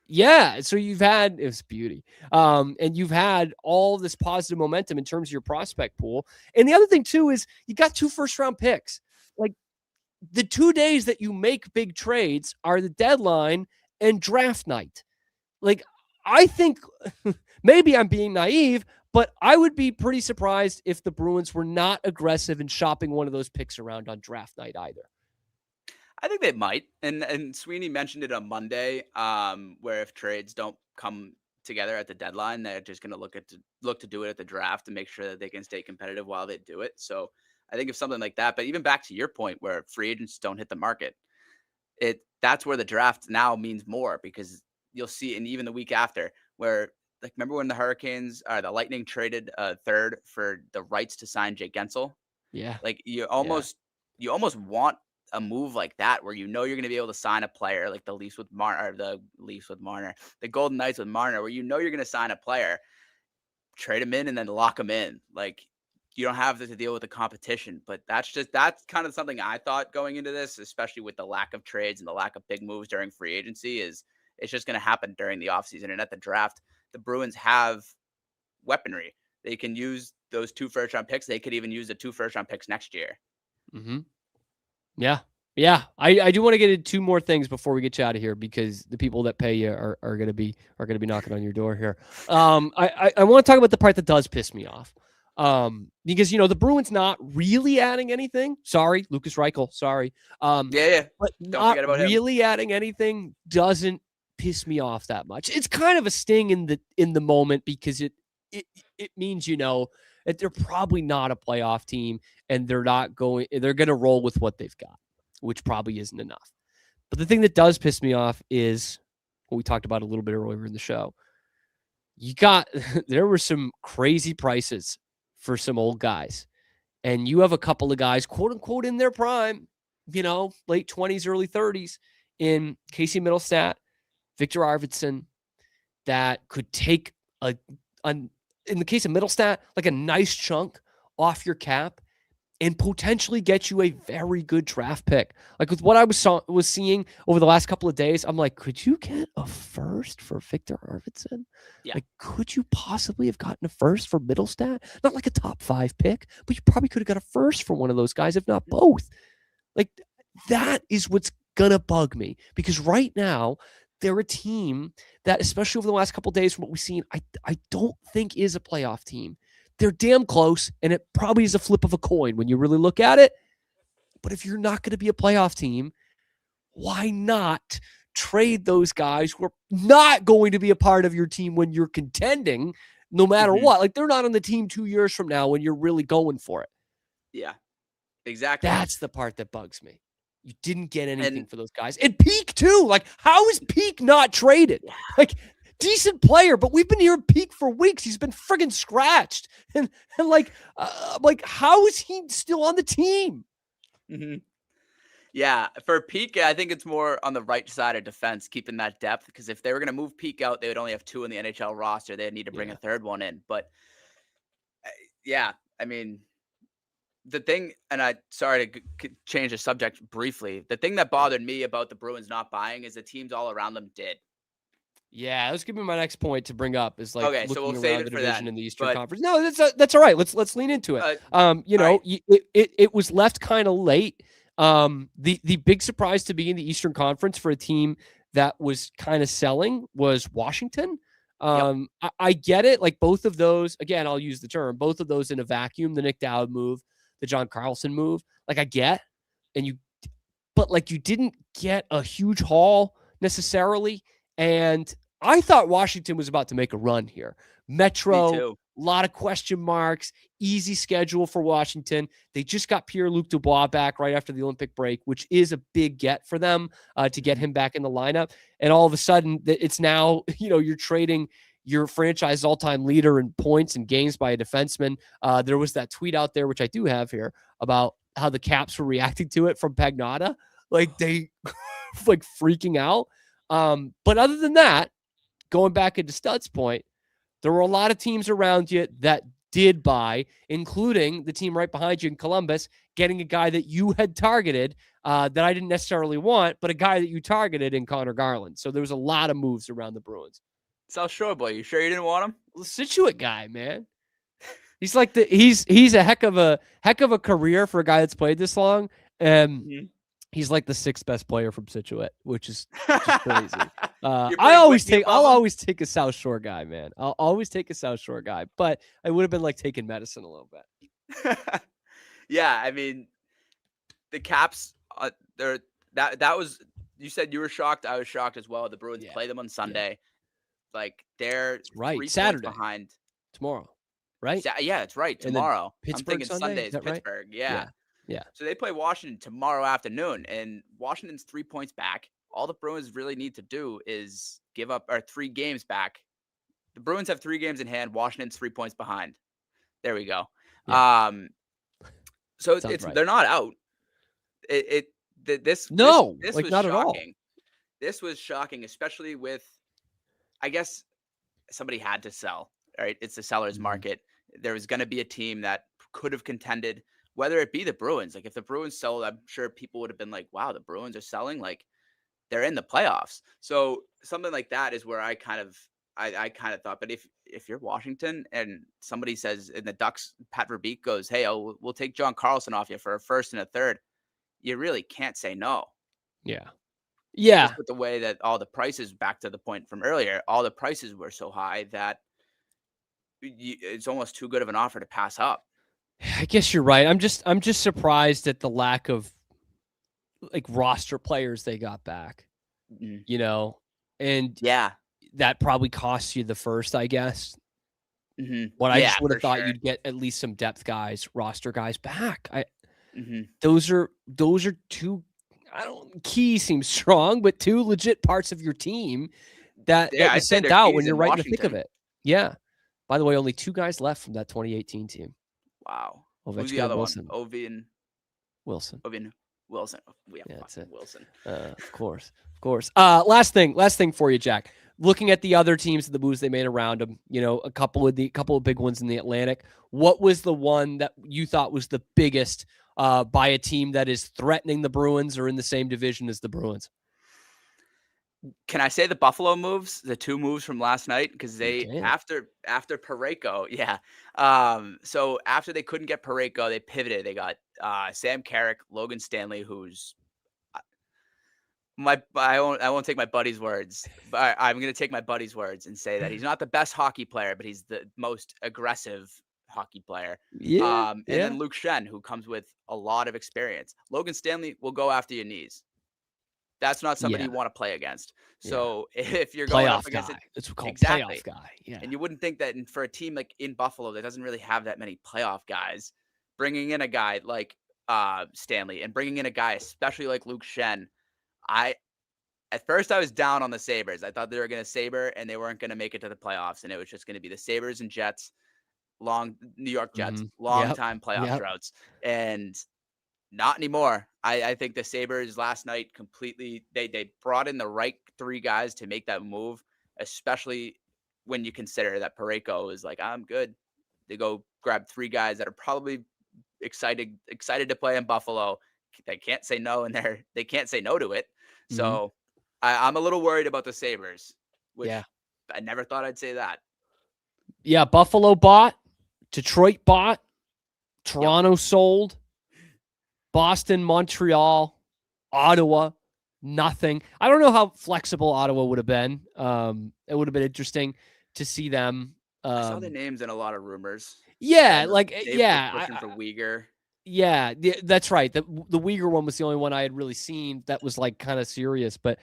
Yeah, so you've had, it was beauty. And you've had all this positive momentum in terms of your prospect pool. And the other thing too is you got 2 first-round picks. Like, the 2 days that you make big trades are the deadline and draft night. Like, I think maybe I'm being naive, but I would be pretty surprised if the Bruins were not aggressive in shopping one of those picks around on draft night either. I think they might. And Sweeney mentioned it on Monday, where if trades don't come together at the deadline, they're just going to look to do it at the draft to make sure that they can stay competitive while they do it. So I think of something like that. But even back to your point where free agents don't hit the market, that's where the draft now means more, because you'll see, and even the week after, where, like, remember when the Lightning traded a third for the rights to sign Jake Gensel? Yeah. Like, you almost want a move like that where you're going to be able to sign a player like the Golden Knights with Marner, where you're going to sign a player, trade him in, and then lock him in. Like, you don't have to deal with the competition. But that's kind of something I thought going into this, especially with the lack of trades and the lack of big moves during free agency, is it's just going to happen during the offseason. And at the draft, the Bruins have weaponry. They can use those 2 first-round picks. They could even use the 2 first-round picks next year. Mm-hmm. Yeah. I do want to get into 2 more things before we get you out of here, because the people that pay you are going to be knocking on your door here. I want to talk about the part that does piss me off. Because the Bruins not really adding anything. Sorry, Lucas Reichel. Sorry. But don't forget about really him. Adding anything doesn't piss me off that much. It's kind of a sting in the moment, because it means that they're probably not a playoff team, and they're going to roll with what they've got, which probably isn't enough. But the thing that does piss me off is what we talked about a little bit earlier in the show. There were some crazy prices for some old guys, and you have a couple of guys, quote unquote, in their prime, late 20s, early 30s, in Casey Middlestat, Victor Arvidsson, that could take in the case of Middlestat, like a nice chunk off your cap and potentially get you a very good draft pick. Like with what I was seeing over the last couple of days, I'm like, could you get a first for Victor Arvidsson? Yeah. Like, could you possibly have gotten a first for Middlestat? Not like a top 5 pick, but you probably could have got a first for one of those guys, if not both. Like, that is what's gonna bug me, because right now they're a team that, especially over the last couple of days from what we've seen, I don't think is a playoff team. They're damn close, and it probably is a flip of a coin when you really look at it. But if you're not going to be a playoff team, why not trade those guys who are not going to be a part of your team when you're contending, no matter what? Like, they're not on the team 2 years from now when you're really going for it. Yeah, exactly. That's the part that bugs me. You didn't get anything for those guys. And Peak, too. Like, how is Peak not traded? Like, decent player, but we've been hearing Peak for weeks. He's been friggin' scratched. And how is he still on the team? Mm-hmm. Yeah, for Peak, I think it's more on the right side of defense, keeping that depth, because if they were going to move Peak out, they would only have 2 in the NHL roster. They'd need to bring a third one in. But, I mean, the thing, and sorry to change the subject briefly, the thing that bothered me about the Bruins not buying is the teams all around them did. Yeah, that's gonna be my next point to bring up. Is like, okay, so we'll save it for that in the Eastern Conference. No, that's all right. Let's lean into it. It was left kind of late. The big surprise to be in the Eastern Conference for a team that was kind of selling was Washington. I get it. Like, both of those, again, I'll use the term, both of those in a vacuum, the Nick Dowd move, the John Carlson move, like, I get, but like, you didn't get a huge haul necessarily. And I thought Washington was about to make a run here. Metro, a lot of question marks, easy schedule for Washington. They just got Pierre-Luc Dubois back right after the Olympic break, which is a big get for them to get him back in the lineup. And all of a sudden, it's now, you're trading your franchise all-time leader in points and games by a defenseman. There was that tweet out there, which I do have here, about how the Caps were reacting to it from Pagnotta. Like, they like freaking out. But other than that, going back into Stud's point, there were a lot of teams around you that did buy, including the team right behind you in Columbus, getting a guy that you had targeted that I didn't necessarily want, but a guy that you targeted in Conor Garland. So there was a lot of moves around the Bruins. South Shore boy, you sure you didn't want him? The Situate guy, man. He's like he's a heck of a career for a guy that's played this long. And he's like the 6th best player from Situate, which is crazy. I'll always take a South Shore guy, man. I'll always take a South Shore guy, but I would have been like taking medicine a little bit. Yeah, I mean, the Caps, that was, you said you were shocked. I was shocked as well. The Bruins play them on Sunday. Yeah. Like, they're right Saturday behind tomorrow, right? Yeah, it's right tomorrow. Pittsburgh, I'm thinking Sunday is Pittsburgh. Right? Yeah. So they play Washington tomorrow afternoon, and Washington's 3 points back. All the Bruins really need to do is give up 3 games back. The Bruins have 3 games in hand. Washington's 3 points behind. There we go. Yeah. So it's right. They're not out. This No, this like was not at all. shocking. This was shocking, especially with, I guess somebody had to sell, right? It's the seller's market. There was going to be a team that could have contended, whether it be the Bruins. Like if the Bruins sold, I'm sure people would have been like, wow, the Bruins are selling. Like they're in the playoffs. So something like that is where I kind of thought, but if you're Washington and somebody says in the Ducks, Pat Verbeek goes, hey, we'll take John Carlson off you for a first and a third. You really can't say no. Yeah. Yeah. Just with the way that all the prices, back to the point from earlier, all the prices were so high that it's almost too good of an offer to pass up. I guess you're right. I'm just surprised at the lack of like roster players they got back, you know, and yeah, that probably costs you the first, I guess. What I just would have thought you'd get at least some depth guys, roster guys back. Those are two. Key seems strong, but two legit parts of your team that you sent out when you're right in the thick of it. Yeah. By the way, only two guys left from that 2018 team. Wow. Ovechkin, who's the other Wilson. one? Ovian Wilson. Wilson. Yeah, that's it. Wilson. Of course. Last thing for you, Jack. Looking at the other teams and the moves they made around them, you know, a couple of big ones in the Atlantic. What was the one that you thought was the biggest by a team that is threatening the Bruins or in the same division as the Bruins? Can I say the Buffalo moves, the two moves from last night? Because after Parayko, yeah. So after they couldn't get Parayko, they pivoted. They got Sam Carrick, Logan Stanley, who's I won't take my buddy's words, but I'm going to take my buddy's words and say that he's not the best hockey player, but he's the most aggressive hockey player. And then Luke Shen, who comes with a lot of experience. Logan Stanley will go after your knees. That's not somebody you want to play against. So if you're going up against it's called exactly. playoff guy. Yeah. And you wouldn't think that for a team like in Buffalo that doesn't really have that many playoff guys, bringing in a guy like Stanley and bringing in a guy especially like Luke Shen, at first I was down on the Sabres. I thought they were going to Sabre and they weren't going to make it to the playoffs, and it was just going to be the Sabres and Jets, New York Jets, long time playoff droughts, and not anymore. I think the Sabres last night completely they brought in the right three guys to make that move, especially when you consider that Parayko is like, I'm good. They go grab three guys that are probably excited to play in Buffalo. They can't say no, and they can't say no to it. So I'm a little worried about the Sabres, which I never thought I'd say that. Yeah, Buffalo bought, Detroit bought, Toronto sold, Boston, Montreal, Ottawa, nothing. I don't know how flexible Ottawa would have been. It would have been interesting to see them. I saw their names in a lot of rumors. Yeah, pushing for Uyghur. Yeah, that's right. The Uyghur one was the only one I had really seen that was like kind of serious. But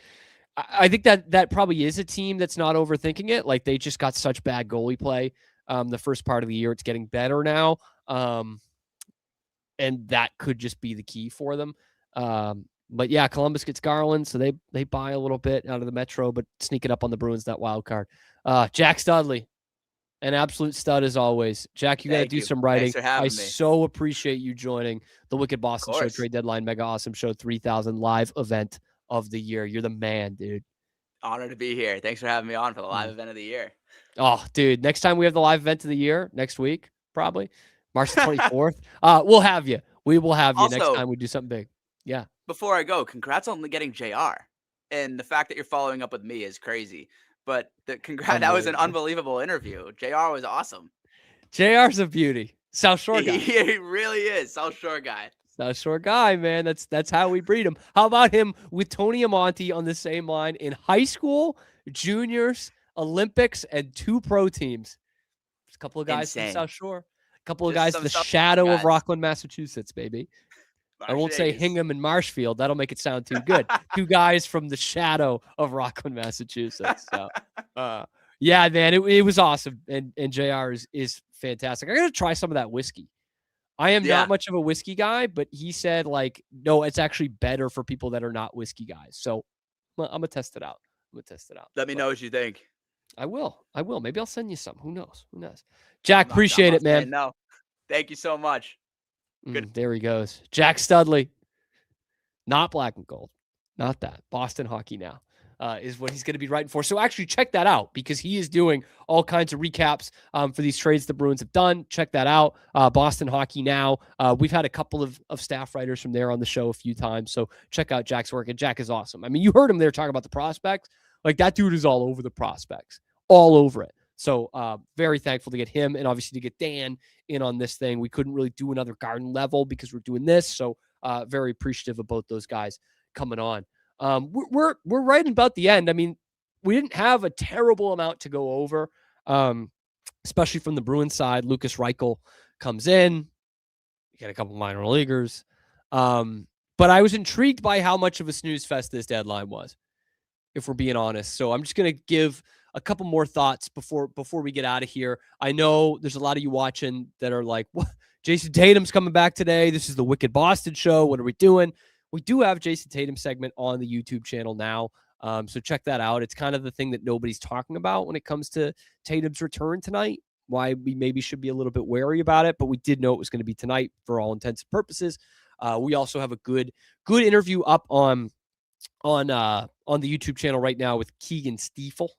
I think that probably is a team that's not overthinking it. Like they just got such bad goalie play the first part of the year. It's getting better now. And that could just be the key for them. But yeah, Columbus gets Garland, so they buy a little bit out of the Metro, but sneak it up on the Bruins, that wild card. Jack Studley, an absolute stud as always. Jack, you got to do some writing. I so appreciate you joining the Wicked Boston Show Trade Deadline Mega Awesome Show 3000 live event of the year. You're the man, dude. Honor to be here. Thanks for having me on for the live event of the year. Oh, dude, next time we have the live event of the year, next week, probably March 24th, we'll have you. We will have you next time we do something big. Yeah. Before I go, congrats on getting JR. And the fact that you're following up with me is crazy. But that was an unbelievable interview. JR was awesome. JR's a beauty. South Shore guy. He really is. South Shore guy. South Shore guy, man. That's how we breed him. How about him with Tony Amonte on the same line in high school, juniors, Olympics, and 2 pro teams? There's a couple of guys from South Shore. A couple of guys in the shadow of Rockland, Massachusetts, baby. I won't say Hingham and Marshfield. That'll make it sound too good. 2 guys from the shadow of Rockland, Massachusetts. So, yeah, man, it was awesome. And JR is fantastic. I got to try some of that whiskey. I am not much of a whiskey guy, but he said, like, no, it's actually better for people that are not whiskey guys. So I'm going to test it out. Let me know what you think. I will. Maybe I'll send you some. Who knows? Jack, appreciate it, man. No, thank you so much. Good. There he goes. Jack Studley. not Black and Gold, not that. Boston Hockey Now is what he's going to be writing for. So actually check that out because he is doing all kinds of recaps for these trades the Bruins have done. Check that out. Boston Hockey Now. We've had a couple of staff writers from there on the show a few times. So check out Jack's work. And Jack is awesome. I mean, you heard him there talking about the prospects. Like that dude is all over the prospects, all over it. So very thankful to get him and obviously to get Dan in on this thing. We couldn't really do another Garden level because we're doing this. So very appreciative of both those guys coming on. We're right about the end. I mean, we didn't have a terrible amount to go over, especially from the Bruins side. Lucas Reichel comes in. You get a couple minor leaguers. But I was intrigued by how much of a snooze fest this deadline was, if we're being honest. So I'm just going to give a couple more thoughts before we get out of here. I know there's a lot of you watching that are like, what? Jason Tatum's coming back today. This is the Wicked Boston show. What are we doing? We do have Jason Tatum segment on the YouTube channel now. So check that out. It's kind of the thing that nobody's talking about when it comes to Tatum's return tonight, why we maybe should be a little bit wary about it, but we did know it was going to be tonight for all intents and purposes. We also have a good interview up on the YouTube channel right now with Keegan Stiefel.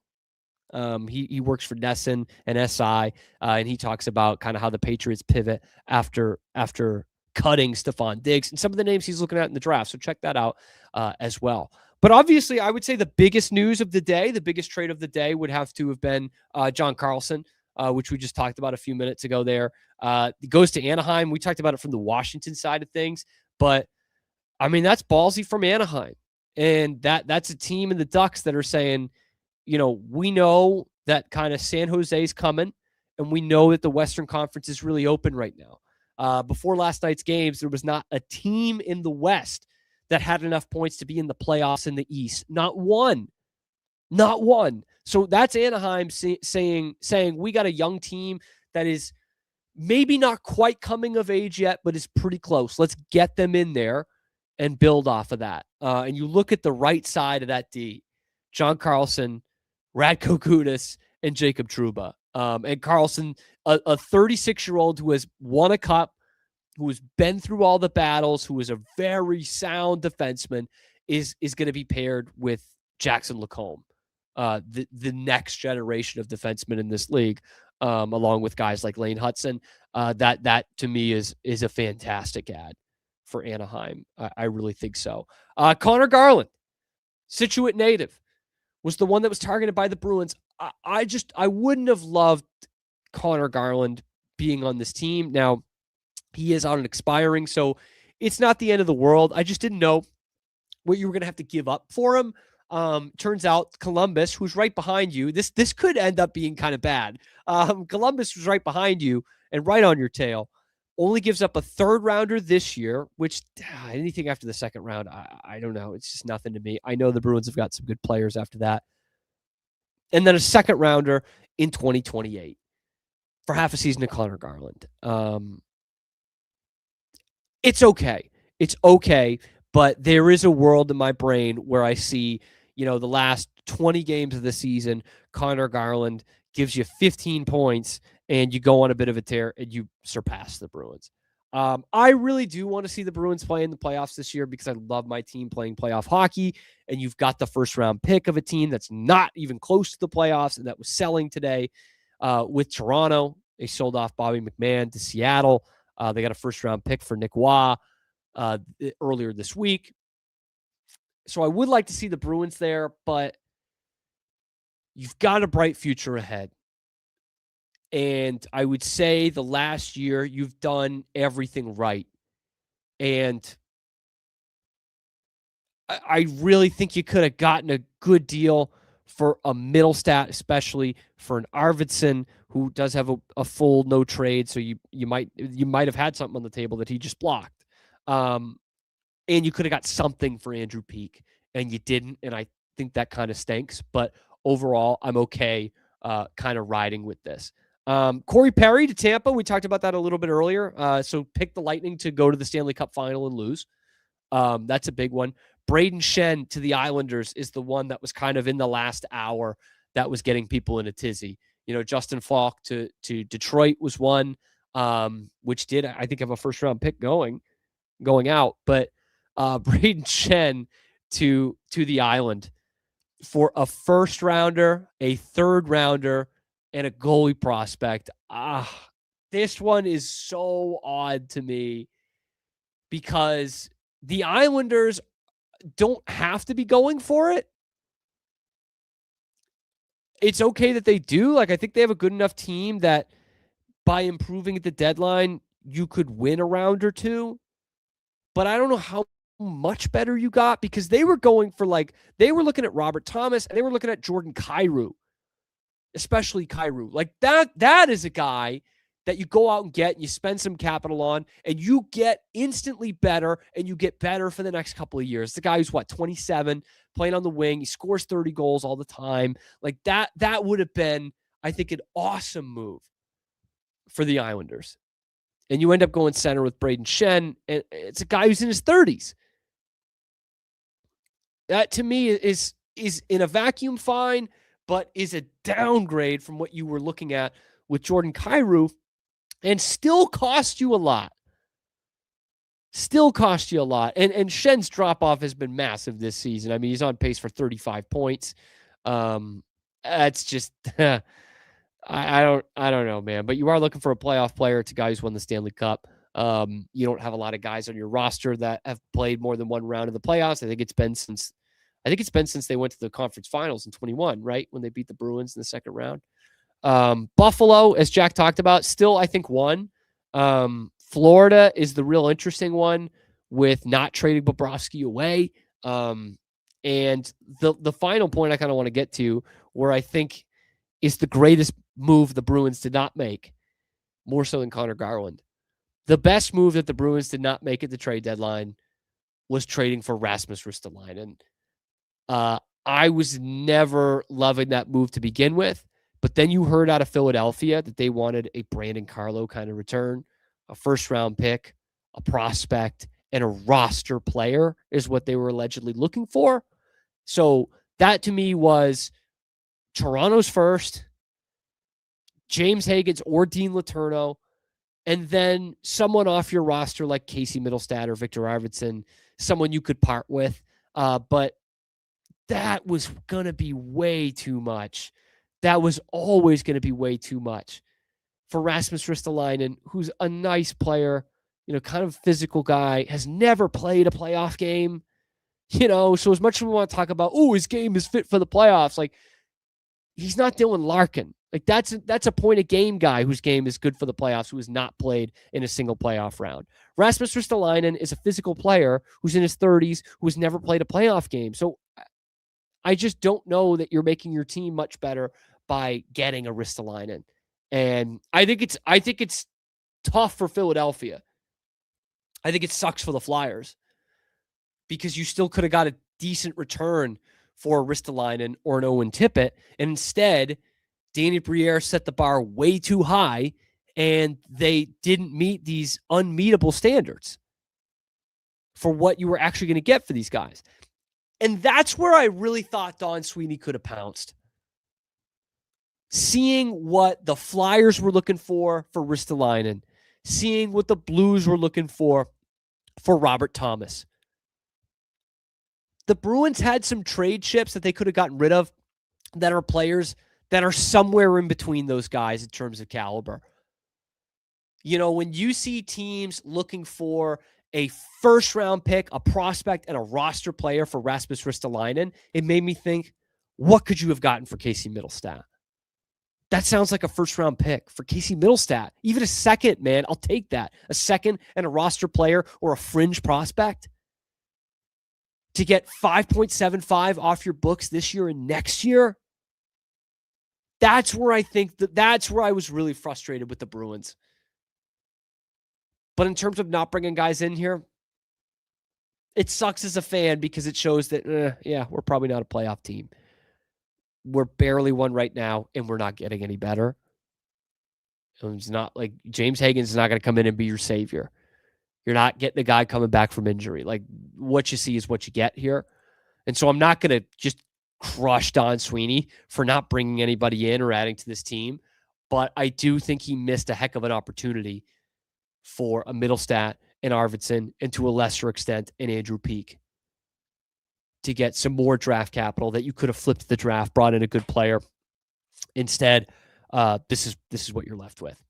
He works for Nesson and SI, and he talks about kind of how the Patriots pivot after cutting Stephon Diggs and some of the names he's looking at in the draft. So check that out as well. But obviously, I would say the biggest news of the day, the biggest trade of the day would have to have been John Carlson, which we just talked about a few minutes ago there. It goes to Anaheim. We talked about it from the Washington side of things, but I mean, that's ballsy from Anaheim. And that's a team in the Ducks that are saying, you know, we know that kind of San Jose's coming, and we know that the Western Conference is really open right now. Before last night's games, there was not a team in the West that had enough points to be in the playoffs in the East. Not one. So that's Anaheim saying we got a young team that is maybe not quite coming of age yet, but is pretty close. Let's get them in there and build off of that. And you look at the right side of that D, John Carlson, Radko Gudas, and Jacob Trouba. And Carlson, a 36-year-old who has won a cup, who has been through all the battles, who is a very sound defenseman, is going to be paired with Jackson Lacombe, the next generation of defensemen in this league, along with guys like Lane Hudson. That to me is a fantastic ad for Anaheim. I really think so. Conor Garland, Scituate native, was the one that was targeted by the Bruins. I wouldn't have loved Conor Garland being on this team. Now, he is on an expiring, so it's not the end of the world. I just didn't know what you were going to have to give up for him. Turns out Columbus, who's right behind you, this could end up being kind of bad. Columbus was right behind you and right on your tail. Only gives up a third rounder this year, which anything after the second round, I don't know. It's just nothing to me. I know the Bruins have got some good players after that. And then a second rounder in 2028 for half a season of Conor Garland. It's okay. It's okay. But there is a world in my brain where I see, the last 20 games of the season, Conor Garland gives you 15 points and you go on a bit of a tear and you surpass the Bruins. I really do want to see the Bruins play in the playoffs this year because I love my team playing playoff hockey, and you've got the first round pick of a team that's not even close to the playoffs, and that was selling today with Toronto. They sold off Bobby McMahon to Seattle. They got a first round pick for Nick Waugh earlier this week. So I would like to see the Bruins there, but you've got a bright future ahead. And I would say the last year you've done everything right. And I really think you could have gotten a good deal for a Middlestat, especially for an Arvidsson, who does have a full no trade. So you might have had something on the table that he just blocked. And you could have got something for Andrew Peeke, and you didn't. And I think that kind of stinks. But overall, I'm okay kind of riding with this. Corey Perry to Tampa. We talked about that a little bit earlier. So pick the Lightning to go to the Stanley Cup final and lose. That's a big one. Braden Shen to the Islanders is the one that was kind of in the last hour that was getting people in a tizzy. Justin Falk to Detroit was one, which did, I think, have a first round pick going out. But Braden Shen to the Island for a first rounder, a third rounder, and a goalie prospect. This one is so odd to me because the Islanders don't have to be going for it. It's okay that they do. Like, I think they have a good enough team that by improving at the deadline, you could win a round or two. But I don't know how much better you got, because they were going for, like, they were looking at Robert Thomas and they were looking at Jordan Kyrou, especially Kyrou. Like, that is a guy that you go out and get and you spend some capital on and you get instantly better, and you get better for the next couple of years. The guy who's 27, playing on the wing. He scores 30 goals all the time. Like, that would have been, I think, an awesome move for the Islanders. And you end up going center with Braden Shen, and it's a guy who's in his 30s. That, to me, is in a vacuum fine, but is a downgrade from what you were looking at with Jordan Kyrou, and still cost you a lot. And Shen's drop-off has been massive this season. I mean, he's on pace for 35 points. That's just I don't know, man. But you are looking for a playoff player. It's a guy who's won the Stanley Cup. You don't have a lot of guys on your roster that have played more than one round of the playoffs. I think it's been since they went to the conference finals in 21, right? When they beat the Bruins in the second round. Buffalo, as Jack talked about, still, I think, won. Florida is the real interesting one with not trading Bobrovsky away. And the final point I kind of want to get to, where I think is the greatest move the Bruins did not make, more so than Conor Garland. The best move that the Bruins did not make at the trade deadline was trading for Rasmus Ristolainen. I was never loving that move to begin with, but then you heard out of Philadelphia that they wanted a Brandon Carlo kind of return, a first-round pick, a prospect, and a roster player is what they were allegedly looking for. So that, to me, was Toronto's first, James Hagen's or Dean Letourneau, and then someone off your roster like Casey Middlestat or Victor Arvidsson, someone you could part with. But that was going to be way too much. That was always going to be way too much for Rasmus Ristolainen, who's a nice player, kind of physical guy, has never played a playoff game, so as much as we want to talk about, his game is fit for the playoffs, like, he's not Dylan Larkin. Like, that's a point a game guy whose game is good for the playoffs, who has not played in a single playoff round. Rasmus Ristolainen is a physical player who's in his 30s, who has never played a playoff game. So I just don't know that you're making your team much better by getting a Ristolainen. And I think it's tough for Philadelphia. I think it sucks for the Flyers, because you still could have got a decent return for a Ristolainen or an Owen Tippett. And instead, Danny Briere set the bar way too high, and they didn't meet these unmeetable standards for what you were actually going to get for these guys. And that's where I really thought Don Sweeney could have pounced. Seeing what the Flyers were looking for Ristolainen, seeing what the Blues were looking for Robert Thomas. The Bruins had some trade chips that they could have gotten rid of that are players that are somewhere in between those guys in terms of caliber. When you see teams looking for a first-round pick, a prospect, and a roster player for Rasmus Ristolainen, it made me think, what could you have gotten for Casey Middlestat? That sounds like a first-round pick for Casey Middlestat. Even a second, man, I'll take that. A second and a roster player or a fringe prospect to get 5.75 off your books this year and next year. That's where I think that's where I was really frustrated with the Bruins. But in terms of not bringing guys in here, it sucks as a fan, because it shows that, we're probably not a playoff team. We're barely one right now, and we're not getting any better. It's not like James Hagen's not going to come in and be your savior. You're not getting a guy coming back from injury. Like, what you see is what you get here. And so I'm not going to just crush Don Sweeney for not bringing anybody in or adding to this team. But I do think he missed a heck of an opportunity for a Middlestat and Arvidsson, and to a lesser extent, an Andrew Peeke, to get some more draft capital that you could have flipped the draft, brought in a good player. Instead, this is what you're left with.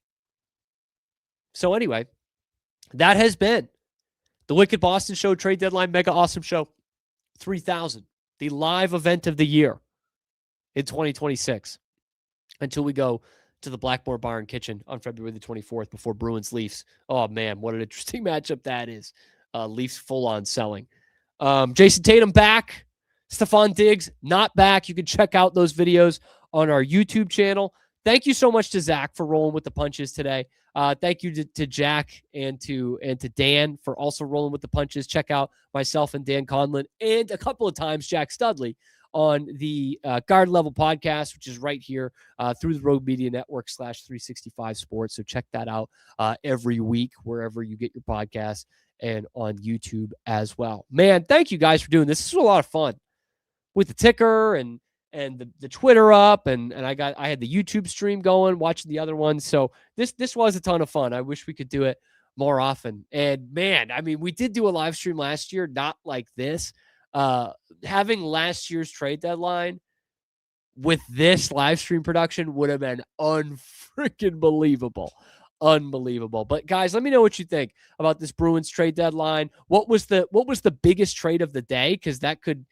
So anyway, that has been the Wicked Boston Show Trade Deadline Mega Awesome Show 3000, the live event of the year in 2026, until we go to the Blackmore Bar and Kitchen on February the 24th before Bruins Leafs. Oh man, what an interesting matchup that is. Leafs full on selling. Jason Tatum back. Stephon Diggs not back. You can check out those videos on our YouTube channel. Thank you so much to Zach for rolling with the punches today. Thank you to Jack and to Dan for also rolling with the punches. Check out myself and Dan Conlon and a couple of times Jack Studley on the Guard Level podcast, which is right here through the Rogue Media Network /365 Sports. So check that out every week wherever you get your podcasts and on YouTube as well. Man, thank you guys for doing this. This was a lot of fun with the ticker and the Twitter up, and I had the YouTube stream going, watching the other ones. So this was a ton of fun. I wish we could do it more often. And man, I mean, we did do a live stream last year, not like this. Having last year's trade deadline with this live stream production would have been unfreaking believable. Unbelievable. But guys, let me know what you think about this Bruins trade deadline. What was the biggest trade of the day? Because that could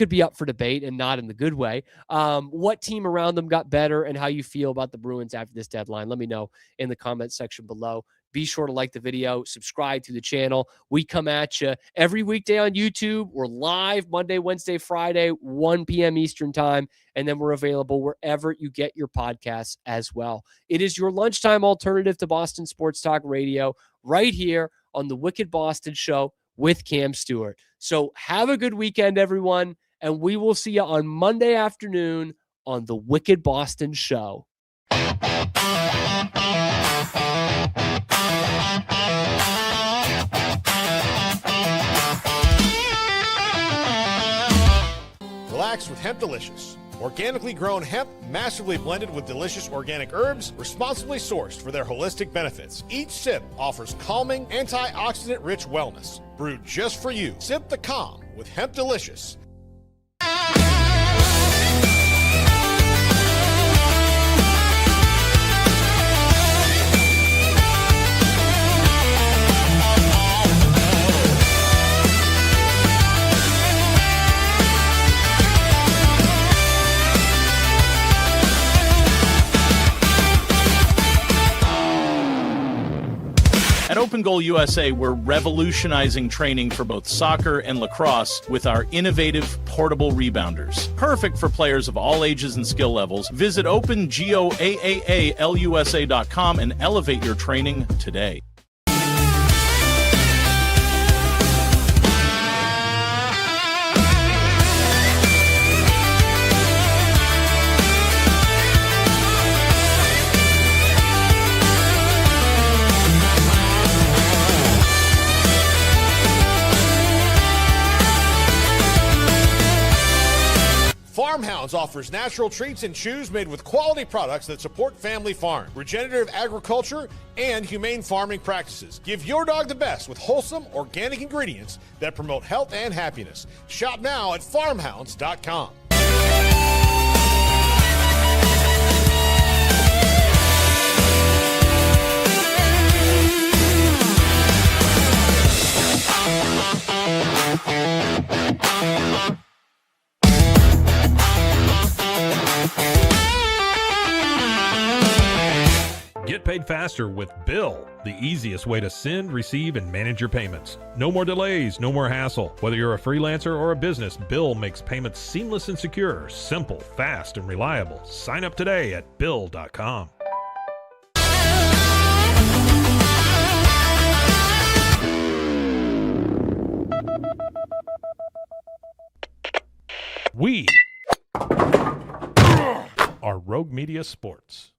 be up for debate and not in the good way. What team around them got better and how you feel about the Bruins after this deadline? Let me know in the comment section below. Be sure to like the video, subscribe to the channel. We come at you every weekday on YouTube. We're live Monday, Wednesday, Friday, 1 p.m. Eastern time, and then we're available wherever you get your podcasts as well. It is your lunchtime alternative to Boston Sports Talk Radio right here on the Wicked Boston Show with Cam Stuart. So have a good weekend, everyone, and we will see you on Monday afternoon on the Wicked Boston Show. Relax with Hemp Delicious. Organically grown hemp, massively blended with delicious organic herbs, responsibly sourced for their holistic benefits. Each sip offers calming, antioxidant-rich wellness. Brewed just for you. Sip the calm with Hemp Delicious. At Open Goal USA, we're revolutionizing training for both soccer and lacrosse with our innovative portable rebounders. Perfect for players of all ages and skill levels. Visit OpenGOAAALUSA.com and elevate your training today. Farmhounds offers natural treats and chews made with quality products that support family farm, regenerative agriculture, and humane farming practices. Give your dog the best with wholesome, organic ingredients that promote health and happiness. Shop now at farmhounds.com. Get paid faster with Bill, the easiest way to send, receive, and manage your payments. No more delays, no more hassle. Whether you're a freelancer or a business, Bill makes payments seamless and secure, simple, fast, and reliable. Sign up today at Bill.com. We are Rogue Media Sports.